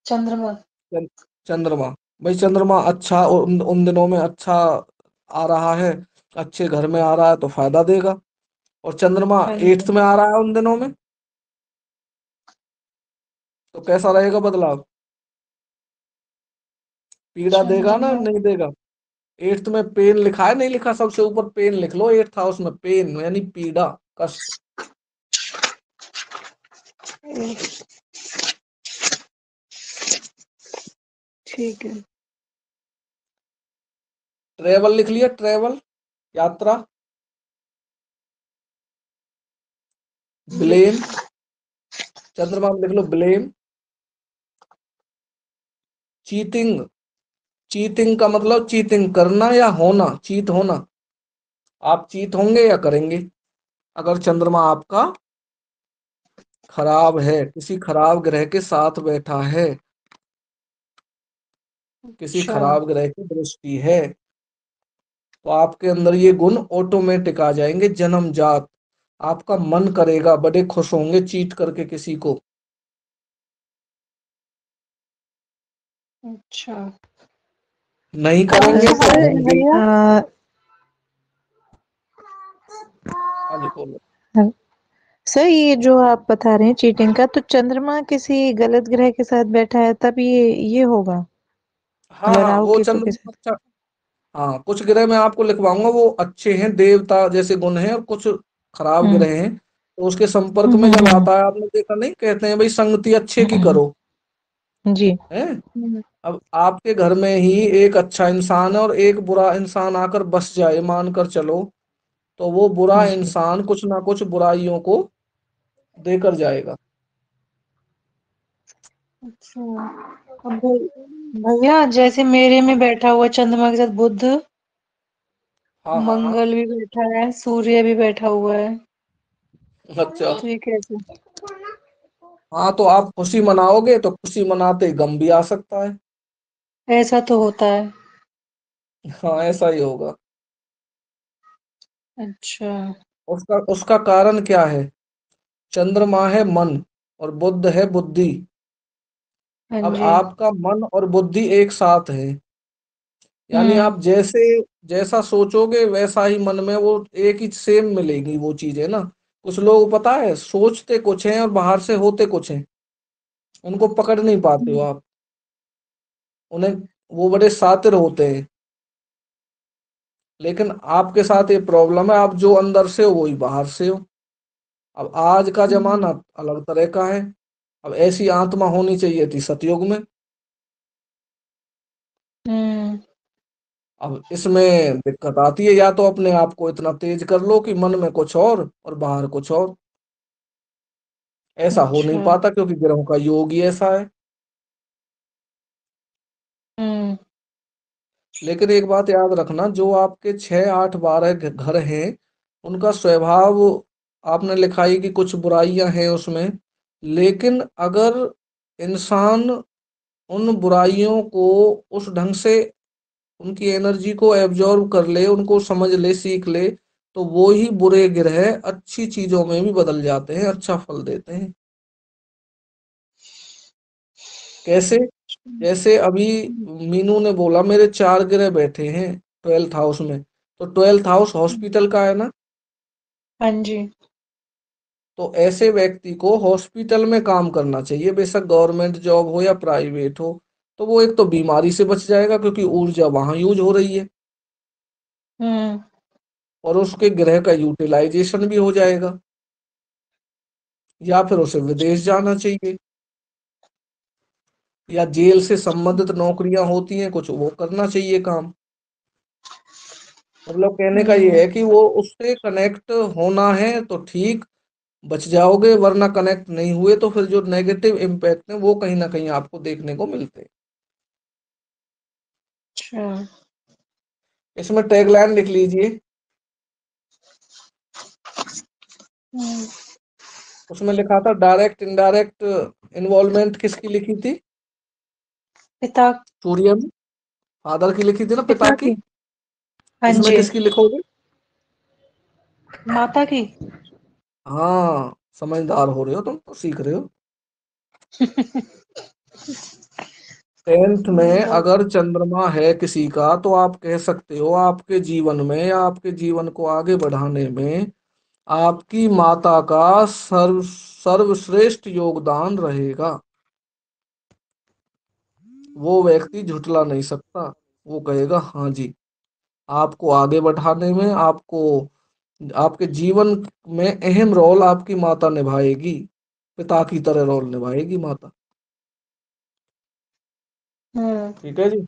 चंद्रमा। चन- चंद्रमा। भाई चंद्रमा अच्छा, उन दिनों में अच्छा आ रहा है, अच्छे घर में आ रहा है तो फायदा देगा। और चंद्रमा हाँ एट्थ जी। में आ रहा है उन दिनों में, तो कैसा रहेगा बदलाव? पीड़ा देगा ना, चंद्रमा। नहीं देगा? एट्थ में पेन लिखा है, नहीं लिखा? सबसे ऊपर पेन लिख लो, एट्थ हाउस में पेन यानी पीड़ा, कष्ट। ठीक है। ट्रेवल लिख लिया, ट्रेवल, यात्रा। लिख। ब्लेम, चंद्रमा में लिख लो ब्लेम। चीटिंग, चीटिंग का मतलब चीटिंग करना या होना, चीट होना। आप चीट होंगे या करेंगे अगर चंद्रमा आपका खराब है, किसी खराब ग्रह के साथ बैठा है, किसी अच्छा। खराब ग्रह की दृष्टि है, तो आपके अंदर ये गुण ऑटोमेटिक आ जाएंगे जन्मजात। आपका मन करेगा, बड़े खुश होंगे चीट करके किसी को। अच्छा। नहीं कौन करेंगे सा तो है होंगे। भैया? हाँ जी, बोलो। सर, ये जो आप बता रहे हैं चीटिंग का, तो चंद्रमा किसी गलत ग्रह के साथ बैठा है तब ये होगा, हाँ मतलब हाँ, राहु वो केतु के चंद्रमा साथ। अच्छा। हाँ, कुछ ग्रह मैं आपको लिखवाऊंगा, वो अच्छे हैं, देवता जैसे गुण हैं, और कुछ खराब हम्म ग्रह हैं, तो उसके संपर्क हम्म में जब हम्म आता है, आपने देखा नहीं, कहते हैं भाई संगति अच्छे की हम्म, करो, जी। है। हम्म। अब आपके घर में ही एक अच्छा इंसान है और एक बुरा इंसान आकर बस जाए, मानकर चलो, तो वो बुरा जी। इंसान कुछ ना कुछ बुराइयों को देकर जाएगा। अच्छा। अब भैया जैसे मेरे में बैठा हुआ चंद्रमा के साथ बुध, हाँ हाँ हाँ। मंगल भी बैठा है, सूर्य भी बैठा हुआ है, अच्छा। तो ये कैसे? हाँ, तो आप खुशी मनाओगे तो खुशी मनाते गम भी आ सकता है। ऐसा तो होता है। हाँ, ऐसा ही होगा। अच्छा। उसका उसका कारण क्या है? चंद्रमा है मन, और बुध है बुद्धि। हाँ अब जी। आपका मन और बुद्धि एक साथ है, यानी हम्म। आप जैसा सोचोगे वैसा ही मन में वो एक ही सेम मिलेगी वो चीजें ना। कुछ लोग पता है सोचते कुछ हैं और बाहर से होते कुछ हैं, उनको पकड़ नहीं पाते हो आप, उन्हें, वो बड़े शातिर होते हैं, लेकिन आपके साथ ये प्रॉब्लम है, आप जो अंदर से हो वही बाहर से हो। अब आज का जमाना हम्म। अलग तरह का है। अब ऐसी आत्मा होनी चाहिए थी सतयुग में। हम्म। अब इसमें दिक्कत आती है, या तो अपने आप को इतना तेज कर लो कि मन में कुछ और बाहर कुछ और। ऐसा हो नहीं अच्छा। पाता क्योंकि ग्रहों का योग ही ऐसा है। हम्म। लेकिन एक बात याद रखना, जो आपके 6 8 12 घर हैं, उनका स्वभाव आपने लिखा ही कि कुछ बुराइयां हैं उसमें, लेकिन अगर इंसान उन बुराइयों को उस ढंग से, उनकी एनर्जी को एब्जॉर्ब कर ले, उनको समझ ले, सीख ले, तो वो ही बुरे ग्रह अच्छी चीजों में भी बदल जाते हैं, अच्छा फल देते हैं। कैसे? जैसे अभी मीनू ने बोला मेरे 4 ग्रह बैठे हैं 12th हाउस में, तो 12th हाउस हॉस्पिटल का है ना। हाँ जी। तो ऐसे व्यक्ति को हॉस्पिटल में काम करना चाहिए, बेशक गवर्नमेंट जॉब हो या प्राइवेट हो। तो वो एक तो बीमारी से बच जाएगा क्योंकि ऊर्जा वहां यूज हो रही है, हम्म। और उसके ग्रह का यूटिलाइजेशन भी हो जाएगा। या फिर उसे विदेश जाना चाहिए, या जेल से संबंधित नौकरियां होती हैं कुछ, वो करना चाहिए काम। मतलब कहने का ये हम्म। है कि वो उससे कनेक्ट होना है तो ठीक, बच जाओगे, वरना कनेक्ट नहीं हुए तो फिर जो नेगेटिव इम्पैक्ट है वो कहीं ना कहीं आपको देखने को मिलते हैं। अच्छा। इसमें टैगलाइन लिख लीजिए। हम्म। उसमें लिखा था डायरेक्ट इनडायरेक्ट इन्वॉल्वमेंट किसकी लिखी थी? पिता। सूर्य में। फादर की लिखी थी ना, पिता पिता की। की। हाँ इसमें जी। किसकी लिखोगे? माता की। हाँ, समझदार हो रहे हो, तुम तो सीख रहे हो। 10th में बहुत। अगर चंद्रमा है किसी का, तो आप कह सकते हो आपके जीवन में या आपके जीवन को आगे बढ़ाने में आपकी माता का सर्वश्रेष्ठ योगदान रहेगा। वो व्यक्ति झुठला नहीं सकता, वो कहेगा हाँ जी। आपको आगे बढ़ाने में, आपको आपके जीवन में अहम रोल आपकी माता निभाएगी, पिता की तरह रोल निभाएगी माता। हम्म। ठीक है जी।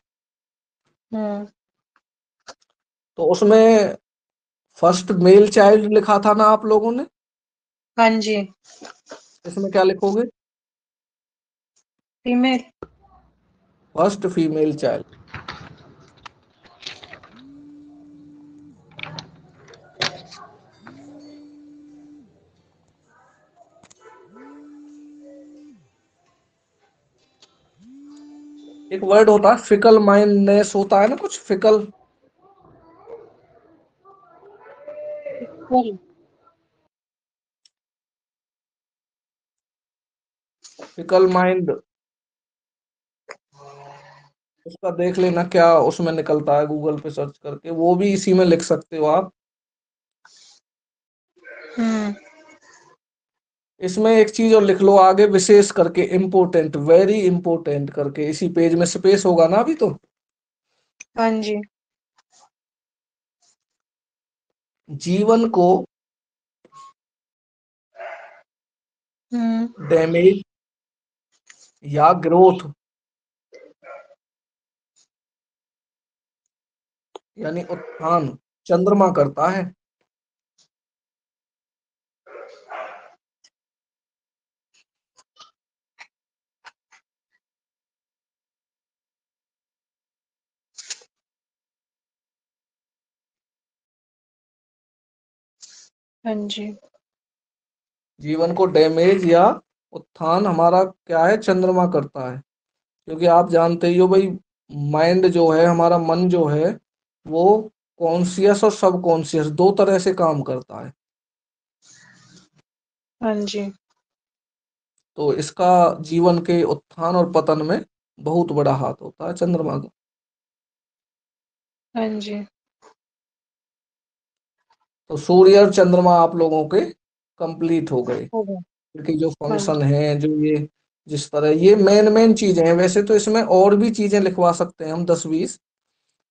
हम्म। तो उसमें फर्स्ट मेल चाइल्ड लिखा था ना आप लोगों ने, हाँ जी। इसमें क्या लिखोगे? फीमेल। First female child. एक वर्ड होता है फिकल माइंडनेस, होता है ना कुछ फिकल। फुल। फिकल माइंड, उसका देख लेना क्या उसमें निकलता है, गूगल पे सर्च करके, वो भी इसी में लिख सकते हो आप। हम्म। इसमें एक चीज और लिख लो आगे, विशेष करके इम्पोर्टेंट, वेरी इंपोर्टेंट करके, इसी पेज में स्पेस होगा ना अभी तो। हाँ जी। जीवन को हम्म। डैमेज या ग्रोथ, यानी उत्थान, चंद्रमा करता है। हाँ जी। जीवन को डैमेज या उत्थान हमारा क्या है, चंद्रमा करता है। क्योंकि आप जानते ही हो भाई, माइंड जो है, हमारा मन जो है, वो कॉन्शियस और सबकॉन्शियस दो तरह से काम करता है। हाँ जी। तो इसका जीवन के उत्थान और पतन में बहुत बड़ा हाथ होता है चंद्रमा का। हाँ जी। तो सूर्य और चंद्रमा आप लोगों के कंप्लीट हो गए। हो गया। इनके जो हाँ फंक्शन जी। हैं, जो ये जिस तरह ये मेन मेन चीजें हैं, वैसे तो इसमें और भी चीजें लिखवा सकते हैं हम 10-20,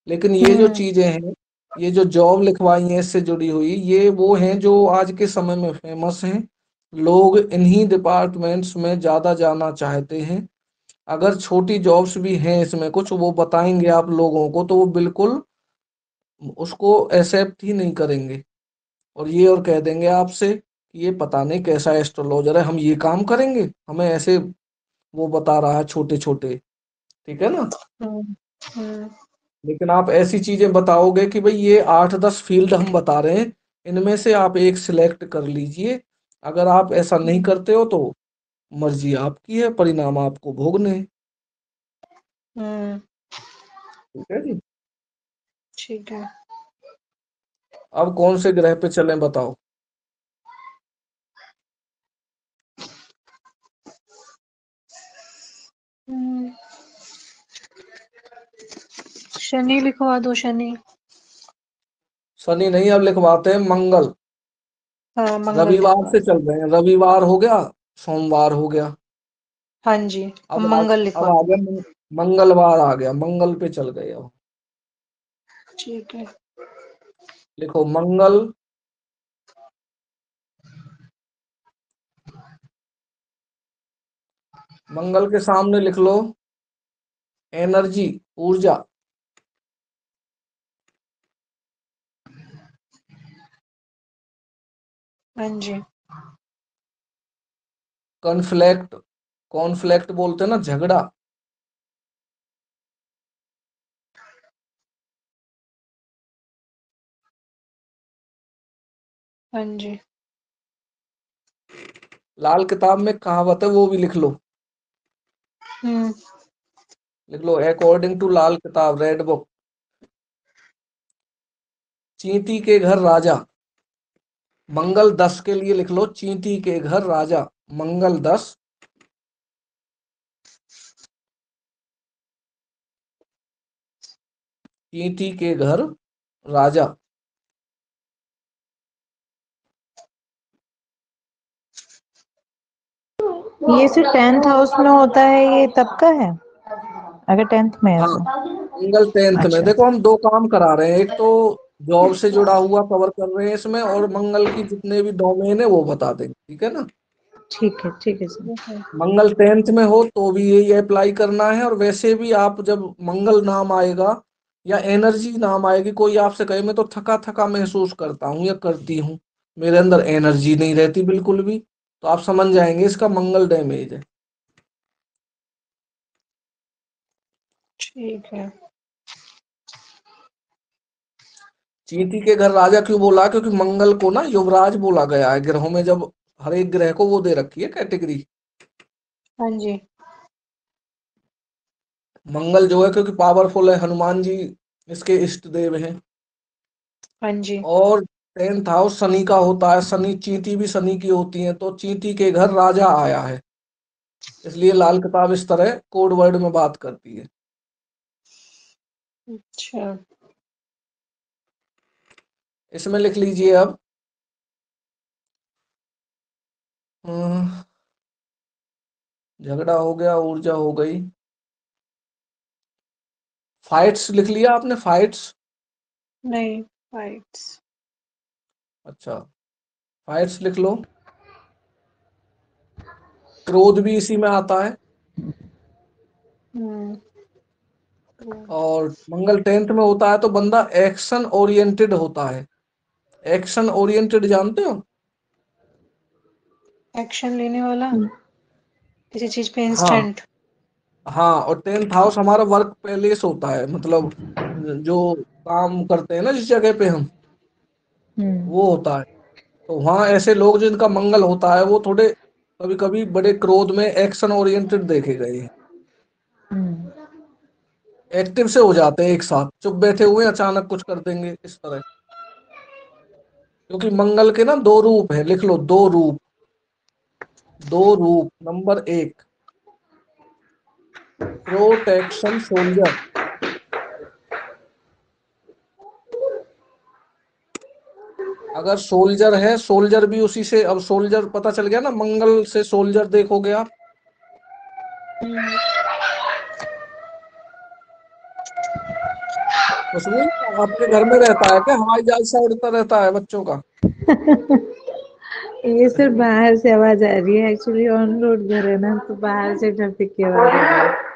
लेकिन ये जो हम्म। चीजें हैं, ये जो जॉब लिखवाई हैं इससे जुड़ी हुई, ये वो हैं जो आज के समय में फेमस हैं। लोग इन्हीं डिपार्टमेंट्स में ज्यादा जाना चाहते हैं। अगर छोटी जॉब्स भी हैं इसमें कुछ, वो बताएंगे आप लोगों को, तो वो बिल्कुल उसको एक्सेप्ट ही नहीं करेंगे, और ये और कह देंगे आपसे कि ये पता नहीं कैसा एस्ट्रोलॉजर है, हम ये काम करेंगे, हमें ऐसे वो बता रहा है छोटे छोटे। ठीक है ना। हम्म। हम्म। लेकिन आप ऐसी चीजें बताओगे कि भाई ये 8-10 फील्ड हम बता रहे हैं, इनमें से आप एक सिलेक्ट कर लीजिए। अगर आप ऐसा नहीं करते हो तो मर्जी आपकी है, परिणाम आपको भोगने हैं। हम्म। ठीक है जी। ठीक है। अब कौन से ग्रह पे चलें बताओ? हम्म। शनि लिखवा दो, शनि। शनि नहीं, अब लिखवाते हैं मंगल। हाँ, मंगल रविवार लिखवा से दो। चल रहे हैं, रविवार हो गया, सोमवार हो गया, हाँ जी, अब अब आ, मंगल अब लिखवा आ दो। गया मंगलवार आ गया, मंगल पे चल गए अब। ठीक है। लिखो मंगल, मंगल के सामने लिख लो एनर्जी, ऊर्जा। हाँ जी। कॉन्फ्लिक्ट, कॉन्फ्लिक्ट बोलते हैं ना, झगड़ा। हाँ जी। लाल किताब में कहावत है, वो भी लिख लो। हम्म। लिख लो अकॉर्डिंग टू लाल किताब, रेड बुक। चींटी के घर राजा, मंगल 10 के लिए लिख लो चींटी के घर राजा, मंगल 10। चींटी के घर राजा। ये सिर्फ 10th हाउस में होता है, ये तब का है अगर 10th में है हाँ, तो? मंगल 10th में। अच्छा, देखो हम दो काम करा रहे हैं, एक तो जॉब से जुड़ा हुआ कवर कर रहे हैं इसमें, और मंगल की जितने भी डोमेन है वो बता देंगे, ठीक है ना। ठीक है, ठीक है सर। ठीक है। मंगल 10th में हो तो भी यही अप्लाई करना है, और वैसे भी आप जब मंगल नाम आएगा या एनर्जी नाम आएगी, कोई आपसे कहे मैं तो थका थका महसूस करता हूँ या करती हूँ, मेरे अंदर एनर्जी नहीं रहती बिल्कुल भी, तो आप समझ जाएंगे इसका मंगल डैमेज है। ठीक है। चींटी के घर राजा क्यों बोला, क्योंकि मंगल को ना युवराज बोला गया है ग्रहों में, जब हर एक ग्रह को वो दे रखी है कैटेगरी। हाँ जी। मंगल जो है क्योंकि पावरफुल है, हनुमान जी इसके इष्ट देव हैं। हाँ जी। और 10th हाउस शनि का होता है, शनि, चींटी भी शनि की होती है, तो चींटी के घर राजा आया है, इसलिए लाल किताब इस तरह कोड वर्ड में बात करती है। अच्छा। इसमें लिख लीजिए अब, अम, झगड़ा हो गया, ऊर्जा हो गई, फाइट्स लिख लिया आपने, फाइट्स। नहीं, फाइट्स। अच्छा, फाइट्स लिख लो। क्रोध भी इसी में आता है। हम्म। और मंगल 10th में होता है तो बंदा एक्शन ओरिएंटेड होता है। एक्शन ओरिएंटेड जानते हो? एक्शन लेने वाला, किसी चीज पे हाँ, इंस्टेंट। हाँ, और 10th हाउस हमारा वर्क प्लेस होता है, मतलब जो काम करते हैं ना जिस जगह पे हम, हम्म। वो होता है। तो वहाँ ऐसे लोग जिनका मंगल होता है वो थोड़े कभी कभी बड़े क्रोध में एक्शन ओरिएंटेड देखे गए हैं, हम्म। एक्टिव से हो जाते हैं, एक साथ चुप बैठे हुए अचानक कुछ कर देंगे इस तरह। क्योंकि मंगल के ना दो रूप है, लिख लो दो रूप, दो रूप। नंबर एक, प्रोटेक्शन सोल्जर। अगर सोल्जर है, सोल्जर भी उसी से, अब सोल्जर पता चल गया ना, मंगल से सोल्जर देखोगे आप। खुशबू, आपके घर में रहता है क्या हवाई जहाज सा उड़ता रहता है बच्चों का? ये सिर्फ बाहर से आवाज आ रही है, एक्चुअली ऑन रोड घर है ना, तो बाहर से ट्रैफिक की आवाज आ रही है।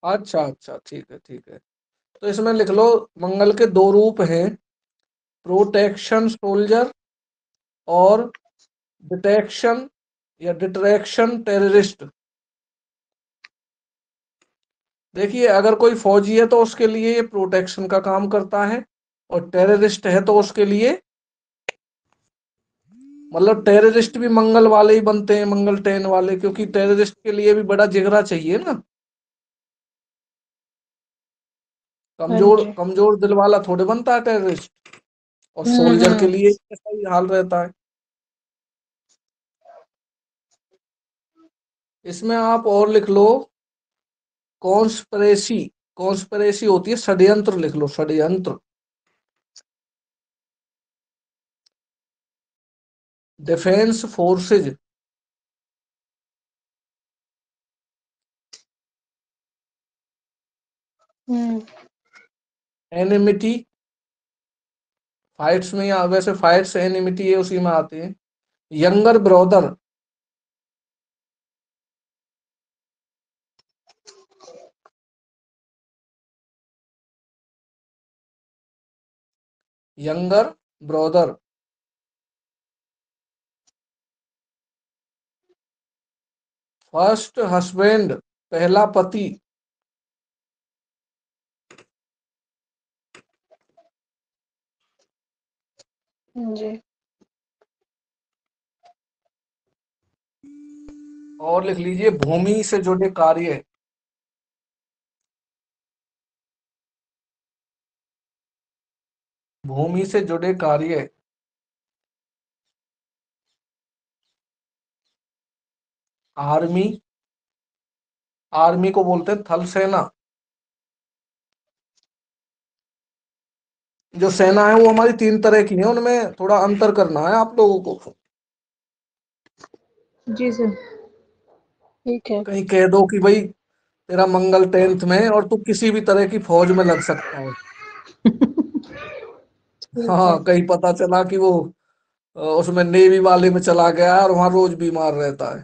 अच्छा अच्छा, ठीक है ठीक है। तो इसमें लिख लो मंगल के दो रूप हैं, प्रोटेक्शन सोल्जर और डिटेक्शन या डिट्रैक्शन टेररिस्ट। देखिए अगर कोई फौजी है तो उसके लिए ये प्रोटेक्शन का काम करता है, और टेररिस्ट है तो उसके लिए, मतलब टेररिस्ट भी मंगल वाले ही बनते हैं, मंगल 10 वाले, क्योंकि टेररिस्ट के लिए भी बड़ा जिगरा चाहिए ना, हाँ कमजोर जी। कमजोर दिल वाला थोड़े बनता है टेररिस्ट। और सोल्जर के हम्म। लिए ऐसा ही हाल रहता है। इसमें आप और लिख लो कॉन्स्पिरेसी, कॉन्स्पिरेसी होती है षड्यंत्र, लिख लो षड्यंत्र। Defence forces. हम्म। एनिमिटी, फाइट्स में, या वैसे फाइट्स एनिमिटी है उसी में आती है। Younger brother. Younger brother. First husband, पहला पति। जी। और लिख लीजिए भूमि से जुड़े कार्य। भूमि से जुड़े कार्य। आर्मी। आर्मी को बोलते हैं थल सेना। जो सेना है वो हमारी 3 तरह की है, उनमें थोड़ा अंतर करना है आप लोगों को। जी सर। ठीक है। कहीं कह दो कि भाई तेरा मंगल 10th में है और तू किसी भी तरह की फौज में लग सकता है। ठीक है। हाँ, कहीं पता चला कि वो उसमें नेवी वाले में चला गया है और वहां रोज बीमार रहता है।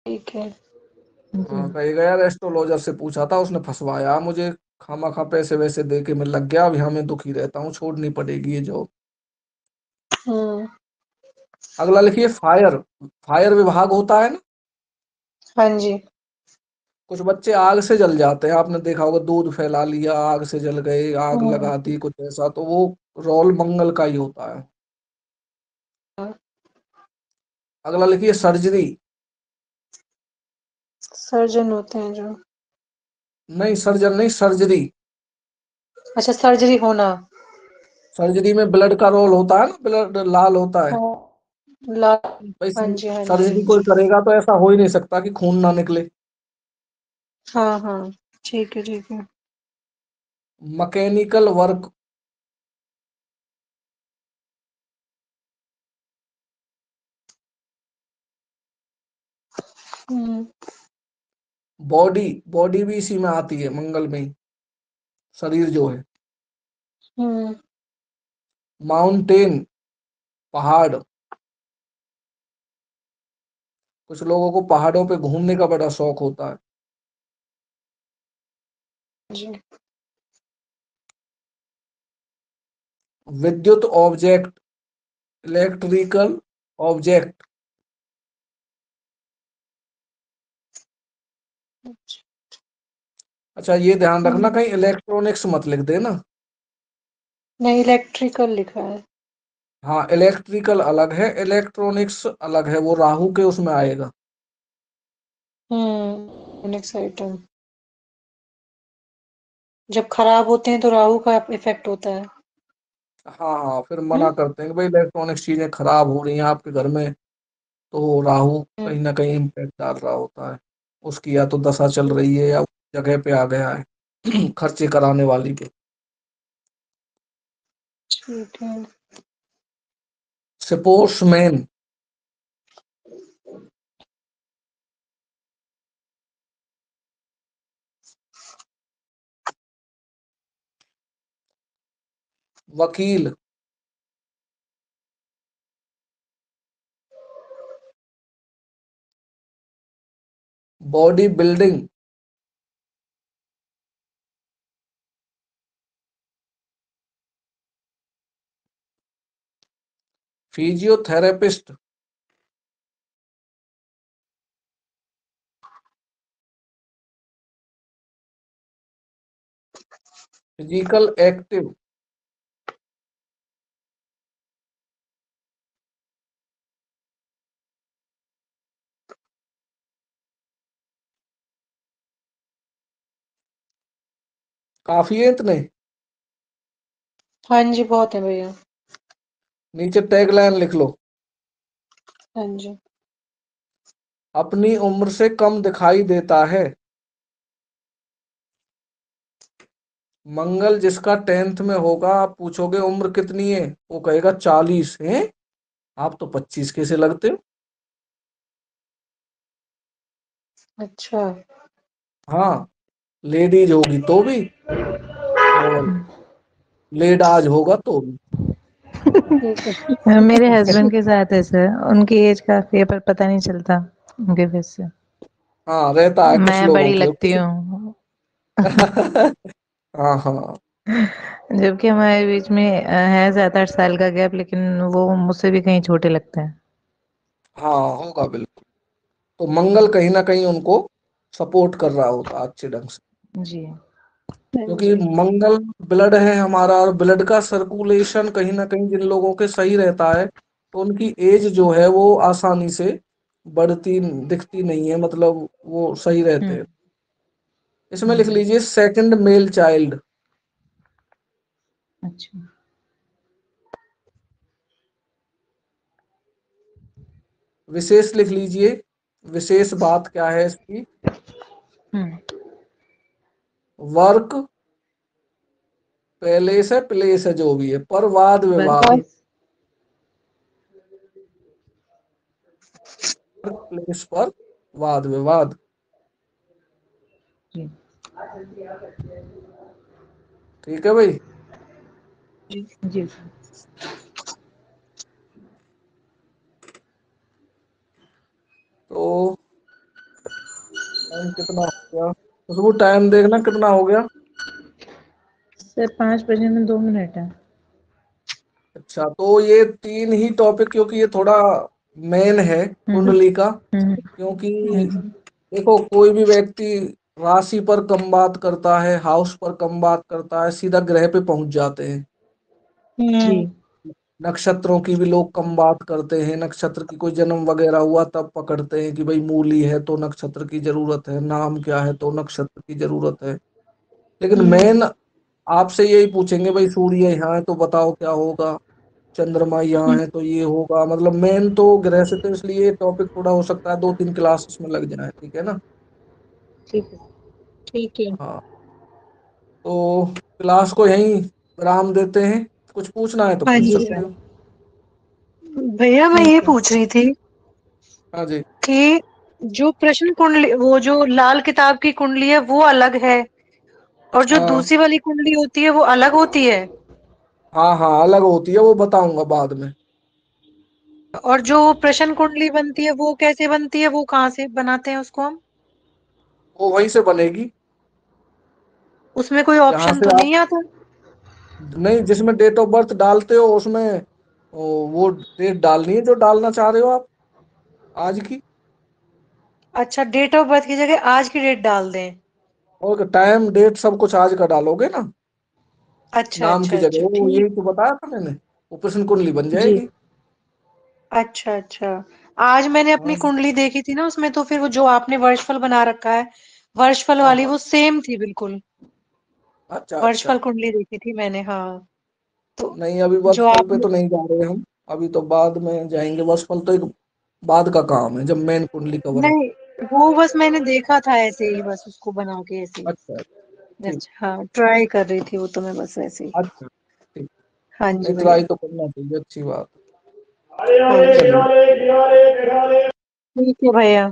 ठीक है। जी। हाँ, कहेगा यार एस्ट्रोलॉजर से पूछा था, उसने फंसवाया मुझे, खामा खा पैसे वैसे दे के मैं लग गया, अभी हमें दुखी रहता हूँ, छोड़नी पड़ेगी ये जॉब। हम्म। अगला लिखिए फायर। फायर विभाग होता है ना। हाँ जी। कुछ बच्चे आग से जल जाते हैं, आपने देखा होगा, दूध फैला लिया, आग से जल गए, आग हम्म। लगा दी, कुछ ऐसा, तो वो रोल मंगल का ही होता है। अगला लिखिए सर्जरी। सर्जन होते हैं जो। नहीं, सर्जन नहीं, सर्जरी। अच्छा, सर्जरी होना। सर्जरी में ब्लड का रोल होता है ना, ब्लड लाल होता है। हाँ। ला। भाई हाँ जी, हाँ जी। सर्जरी कोई करेगा तो ऐसा हो ही नहीं सकता कि खून ना निकले। हाँ हाँ। ठीक है, ठीक है। Mechanical work. हम्म। बॉडी। बॉडी भी इसी में आती है, मंगल में ही, शरीर जो है। हम्म। माउंटेन, पहाड़। कुछ लोगों को पहाड़ों पे घूमने का बड़ा शौक होता है। जी। विद्युत ऑब्जेक्ट, इलेक्ट्रिकल ऑब्जेक्ट। अच्छा, ये ध्यान रखना हम्म। कहीं इलेक्ट्रॉनिक्स मत लिख देना। नहीं, इलेक्ट्रिकल लिखा है। हाँ, इलेक्ट्रिकल अलग है, इलेक्ट्रॉनिक्स अलग है, वो राहु के उसमें आएगा। Next item. जब खराब होते हैं तो राहु का इफेक्ट होता है। हाँ हाँ, फिर मना हम्म। करते हैं कि भाई इलेक्ट्रॉनिक्स चीजें खराब हो रही हैं आपके घर में, तो राहु कहीं ना कहीं इम्पैक्ट डाल रहा होता है। उसकी या तो दशा चल रही है या जगह पे आ गया है खर्चे कराने वाली पे। ठीक है। स्पोर्ट्समैन। वकील। Body building. Physiotherapist. Physical active. काफी है इतने। हाँ जी, बहुत है भैया। नीचे टैगलाइन लिख लो। हाँ जी। अपनी उम्र से कम दिखाई देता है। मंगल जिसका 10th में होगा, आप पूछोगे उम्र कितनी है, वो कहेगा 40 है। आप तो 25 कैसे लगते हो? अच्छा। हाँ, लेडीज होगी तो भी, और लेड आज होगा तो भी। ठीक है। मेरे हस्बैंड के साथ ऐसा है, उनकी एज काफी है पर पता नहीं चलता उनके फेस से। हाँ, रहता है कुछ मैं लोगों बड़ी के लगती कुछ। हूँ। हाँ हाँ। जबकि हमारे बीच में है 7-8 साल का गैप, लेकिन वो मुझसे भी कहीं छोटे लगते हैं। हाँ होगा बिल्कुल। तो मंगल कहीं ना कहीं उनको सपोर्ट कर रहा होगा अच्छे ढंग से, जी। हाँ क्योंकि जी। मंगल ब्लड है हमारा, और ब्लड का सर्कुलेशन कहीं ना कहीं जिन लोगों के सही रहता है, तो उनकी एज जो है वो आसानी से बढ़ती दिखती नहीं है, मतलब वो सही रहते हैं। इसमें लिख हम्म। लीजिए सेकंड मेल चाइल्ड। अच्छा। विशेष लिख लीजिए, विशेष बात क्या है इसकी? हम्म। वर्क पैलेस है, प्लेस है, जो भी है, पर वाद वर्क विवाद। प्लेस। वर्क प्लेस पर वाद विवाद। जी। ठीक है भाई। जी। तो टाइम कितना हो गया? खुशबू टाइम देखना कितना हो गया। सर 5 बजे में 2 मिनट है। अच्छा, तो ये तीन ही टॉपिक, क्योंकि ये थोड़ा मेन है हम्म। कुंडली का। हम्म। क्योंकि हम्म। देखो, कोई भी व्यक्ति राशि पर कम बात करता है, हाउस पर कम बात करता है, सीधा ग्रह पे पहुंच जाते हैं। जी। नक्षत्रों की भी लोग कम बात करते हैं, नक्षत्र की कोई जन्म वगैरह हुआ तब पकड़ते हैं कि भाई मूली है तो नक्षत्र की जरूरत है, नाम क्या है तो नक्षत्र की जरूरत है। लेकिन मेन आपसे यही पूछेंगे, भाई सूर्य यहाँ है तो बताओ क्या होगा, चंद्रमा यहाँ है तो ये होगा, मतलब मेन तो ग्रह से, तो इसलिए टॉपिक थोड़ा हो सकता है 2-3 क्लासेस में लग जाए, ठीक है ना? ठीक है। ठीक है। हाँ, तो क्लास को यहीं विराम देते हैं। कुछ पूछना है तो हाँ पूछ जी सकते सर। हो। भैया मैं ये ठीक है। पूछ रही थी हाँ जी। कि जो प्रश्न कुंडली, वो जो लाल किताब की कुंडली है वो अलग है, और जो हाँ दूसरी वाली कुंडली होती है वो अलग होती है। हाँ हाँ, अलग होती है, वो बताऊंगा बाद में। और जो प्रश्न कुंडली बनती है वो कैसे बनती है, वो कहाँ से बनाते हैं उसको हम? वो वहीं से बनेगी उसमें कोई जहां ऑप्शन से तो आप, नहीं आता? नहीं, जिसमें डेट ऑफ बर्थ डालते हो उसमें वो डेट डालनी है जो डालना चाह रहे हो आप, आज की। अच्छा, डेट ऑफ बर्थ की जगह आज की डेट डाल दें? और टाइम डेट सब कुछ आज का डालोगे ना, अच्छा नाम की अच्छा जगह, अच्छा, वो ठीक। यही तो बताया था मैंने, वो प्रश्न कुंडली बन जी। जाएगी। अच्छा अच्छा। आज मैंने अपनी हाँ कुंडली देखी थी ना, उसमें तो फिर वो जो आपने वर्षफल बना रखा है, वर्षफल हाँ वाली हाँ। वो सेम थी बिल्कुल। अच्छा अच्छा। वर्षफल कुंडली देखी थी मैंने, हाँ। तो नहीं, अभी जो वर्कफल पे आपने, तो नहीं जा रहे हम, अभी तो बाद में जाएंगे। वर्कफल तो एक बाद का काम है जब मेन कुंडली कवर हो। नहीं, वो बस मैंने देखा था ऐसे ही, बस उसको बना के ऐसे ही। अच्छा। ठीक। अच्छा, हाँ, ट्राई कर रही थी वो तो मैं बस ऐसे ही। अच्छा ठीक। हाँ नहीं, जी भैया। ट्राई तो करना चाहिए, अच्छी बात हाँ है। जी। चलिए, ठीक है भैया।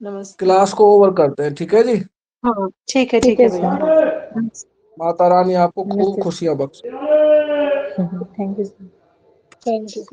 नमस्ते। क्लास को ओवर करते हैं, ठीक है जी। हाँ ठीक ठीक है है भैया। सर। माता रानी आपको खूब नमस्ते खुशियां बख्शे। Sir. Thank you sir. Thank you.